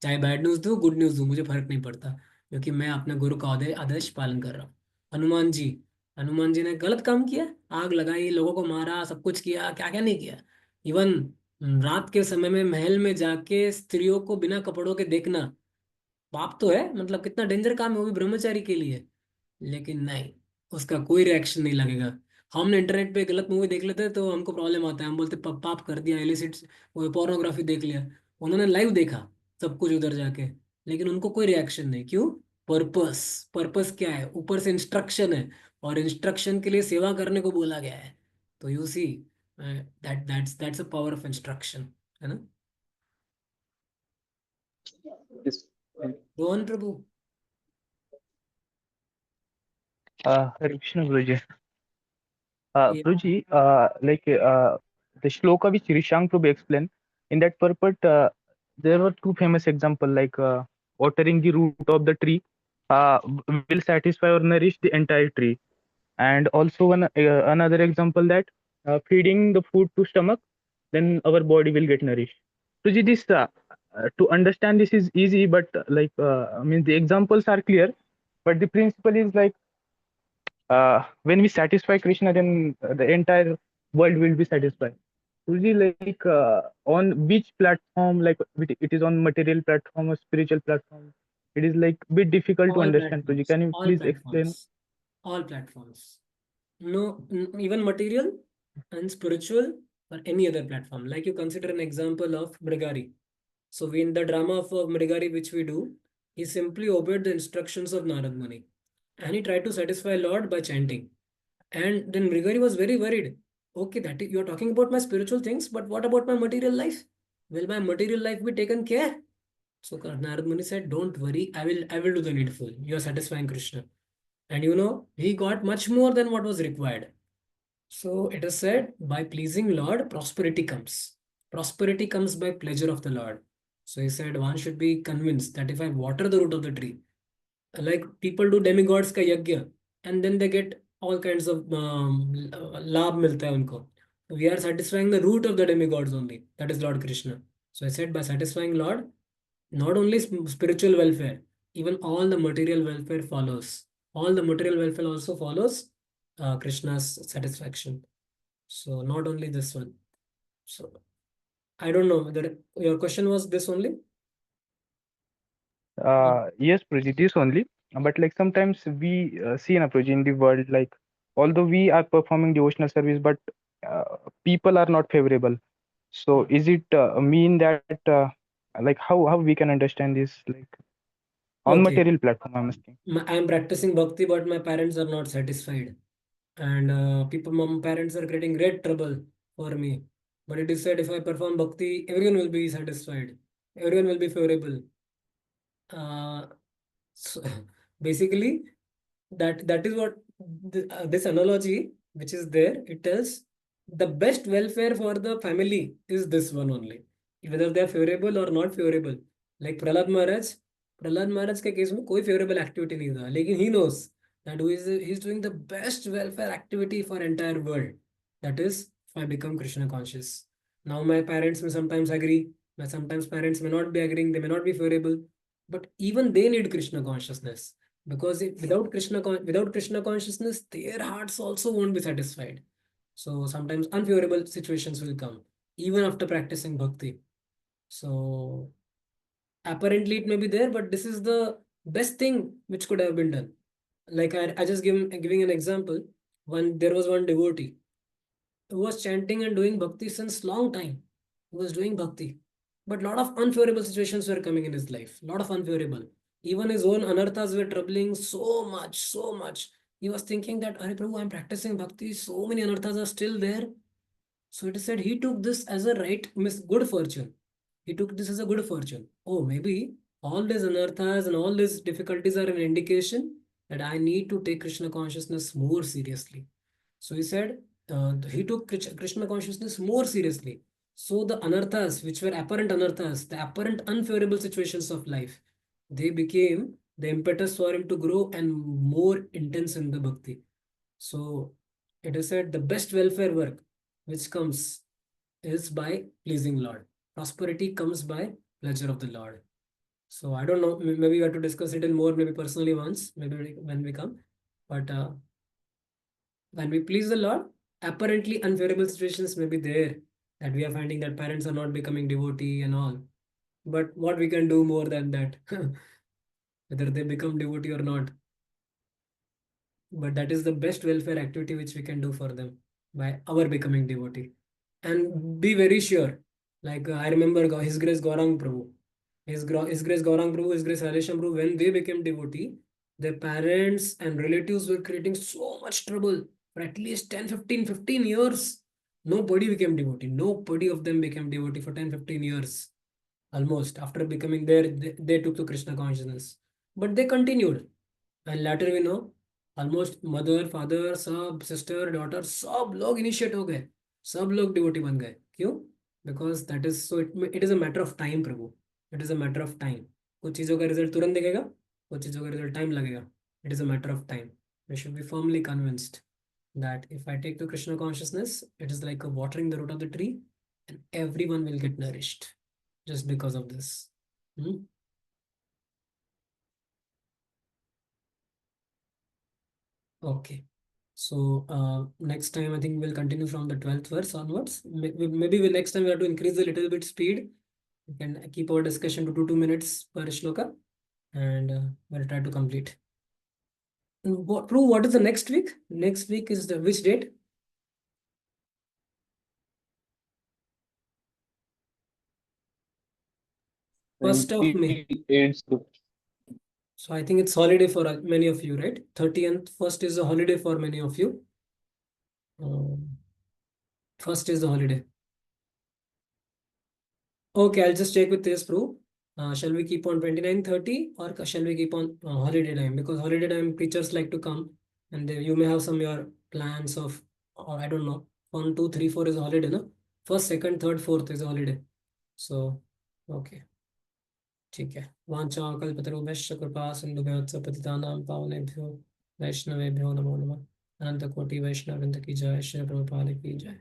चाहे बैड न्यूज़ दूँ गुड न्यूज़ दूँ, मुझे फर्क नहीं पड़ता, क्योंकि मैं अपने गुरु का आदेश पालन कर रहा हूँ। हनुमान जी, हनुमान जी ने गलत काम किया, आग लगाई, लोगों को मारा, सब कुछ किया, क्या क्या नहीं किया। इवन रात के समय में महल में जाके स्त्रियों को बिना कपड़ों के देखना पाप तो है, मतलब कितना डेंजर काम है वो भी ब्रह्मचारी के लिए। लेकिन नहीं, उसका कोई रिएक्शन नहीं लगेगा। हमने इंटरनेट पे गलत मूवी देख लेते हैं तो हमको प्रॉब्लम आता है, हम बोलते पाप कर दिया, इलिसिट वो पोर्नोग्राफी देख लिया। उन्होंने लाइव देखा सब कुछ उधर जाके, लेकिन उनको कोई रिएक्शन नहीं। क्यों? पर्पस। पर्पस क्या है? ऊपर से इंस्ट्रक्शन है, और इंस्ट्रक्शन के लिए सेवा करने को बोला गया है। तो you see, that's a power of instruction, है ना। Yes. रोहन प्रभु। Hare Krishna, Guruji. ये Guruji, the shloka which Rishang Prabhu explained, in that purport, there were two famous examples, like watering the root of the tree uh, will satisfy or nourish the entire tree. And also another example that feeding the food to stomach, then our body will get nourished. Guruji, this to understand this is easy, but I mean the examples are clear, but the principle is like when we satisfy Krishna, then the entire world will be satisfied. Usually, on which platform, like it is on material platform or spiritual platform, it is like bit difficult to all understand. Suji, platforms, can you all please explain? platforms, all platforms. No, even material and spiritual or any other platform. Like you consider an example of Mrigari. So we, in the drama of Mrigari which we do, he simply obeyed the instructions of Narad Muni, and he tried to satisfy Lord by chanting. And then Mrigari was very worried. Okay, you're talking about my spiritual things, but what about my material life? Will my material life be taken care? So Narad Muni said, "Don't worry, I will do the needful. You are satisfying Krishna." And he got much more than what was required. So it is said, by pleasing Lord, prosperity comes. Prosperity comes by pleasure of the Lord. So he said, one should be convinced that if I water the root of the tree, like people do demigods ka yajna, and then they get all kinds of labh milta hai unko. We are satisfying the root of the demigods only, that is Lord Krishna. So I said, by satisfying Lord, not only spiritual welfare, even all the material welfare follows. All the material welfare also follows Krishna's satisfaction. So not only this one. So I don't know that your question was this only. Yes, Prajit, this only. But like sometimes we see in Prajit in the world, like although we are performing devotional service, but people are not favorable. So is it mean that like how we can understand this like on Okay, material platform? I'm asking. I am practicing bhakti, but my parents are not satisfied, and my parents are getting great trouble for me. But it is said, if I perform bhakti, everyone will be satisfied, everyone will be favorable. Uh, so basically, that is what this analogy which is there, it tells the best welfare for the family is this one only, whether they are favorable or not favorable. Like Prahlad महाराज के case में कोई favourable activity नहीं था, लेकिन he knows that he is doing the best welfare activity for entire world, that is if I become Krishna conscious. Now my parents may sometimes agree, but sometimes parents may not be agreeing, they may not be favorable, but even they need Krishna consciousness, because without Krishna consciousness, their hearts also won't be satisfied. So sometimes unfavorable situations will come even after practicing bhakti. So apparently it may be there, but this is the best thing which could have been done. Like I just giving an example. There was one devotee who was chanting and doing bhakti since long time. He was doing bhakti, but lot of unfavorable situations were coming in his life. Lot of unfavorable. Even his own anarthas were troubling so much, so much. He was thinking that, Hare Prabhu, I'm practicing bhakti. So many anarthas are still there. So it is said he took this as a good fortune. He took this as a good fortune. Oh, maybe all these anarthas and all these difficulties are an indication that I need to take Krishna consciousness more seriously. So he said he took Krishna consciousness more seriously. So the anarthas, which were apparent anarthas, the apparent unfavorable situations of life, they became the impetus for him to grow and more intense in the bhakti. So it is said the best welfare work which comes is by pleasing Lord. Prosperity comes by pleasure of the Lord. So I don't know, maybe we have to discuss it in more, maybe personally once, maybe when we come. But when we please the Lord, apparently unfavorable situations may be there, that we are finding that parents are not becoming devotee and all. But what we can do more than that, whether they become devotee or not. But that is the best welfare activity which we can do for them by our becoming devotee. And be very sure. Like I remember His Grace Gaurang Prabhu, His Grace Gaurang Prabhu, His Grace Halesham Prabhu, when they became devotee, their parents and relatives were creating so much trouble for at least 10, 15, 15 years. Nobody became devotee. Nobody of them became devotee for 10, 15 years. Almost after becoming there, they took to Krishna consciousness. But they continued. And later we know almost mother, father, सब sister, daughter सब लोग initiate हो गए, सब लोग devotee बन गए. क्यों? Because that is so it is a matter of time Prabhu. It is a matter of time. कुछ चीजों का रिजल्ट तुरंत दिखेगा, कुछ चीजों का रिजल्ट टाइम लगेगा. It is a matter of time. We should be firmly convinced that if I take to Krishna consciousness, it is like a watering the root of the tree, and everyone will get nourished just because of this. Hmm? Okay. So next time I think we'll continue from the 12th verse onwards. Maybe next time we have to increase a little bit speed. We can keep our discussion to 2 minutes per shloka, and we'll try to complete. Prove what is the next week? Next week is the which date? First of May. 28th. So I think it's holiday for many of you, right? 30th, first is a holiday for many of you. First is the holiday. Okay, I'll just check with this, Prue. Shall we keep on 29, 30, or shall we keep on holiday time? Because holiday time teachers like to come, and you may have some your plans of, or I don't know, 1, 2, 3, 4 is a holiday, no? First, second, third, fourth is a holiday. So, okay. ठीक है. वाञ्छा कल्पतरुभ्यश्च कृपा सिन्धुभ्यो च पतितानां पावनेभ्यो वैष्णवेभ्यो नमो नमः. अनंत कोटि वैष्णव वृंद की जय. श्री प्रभुपाद की जय.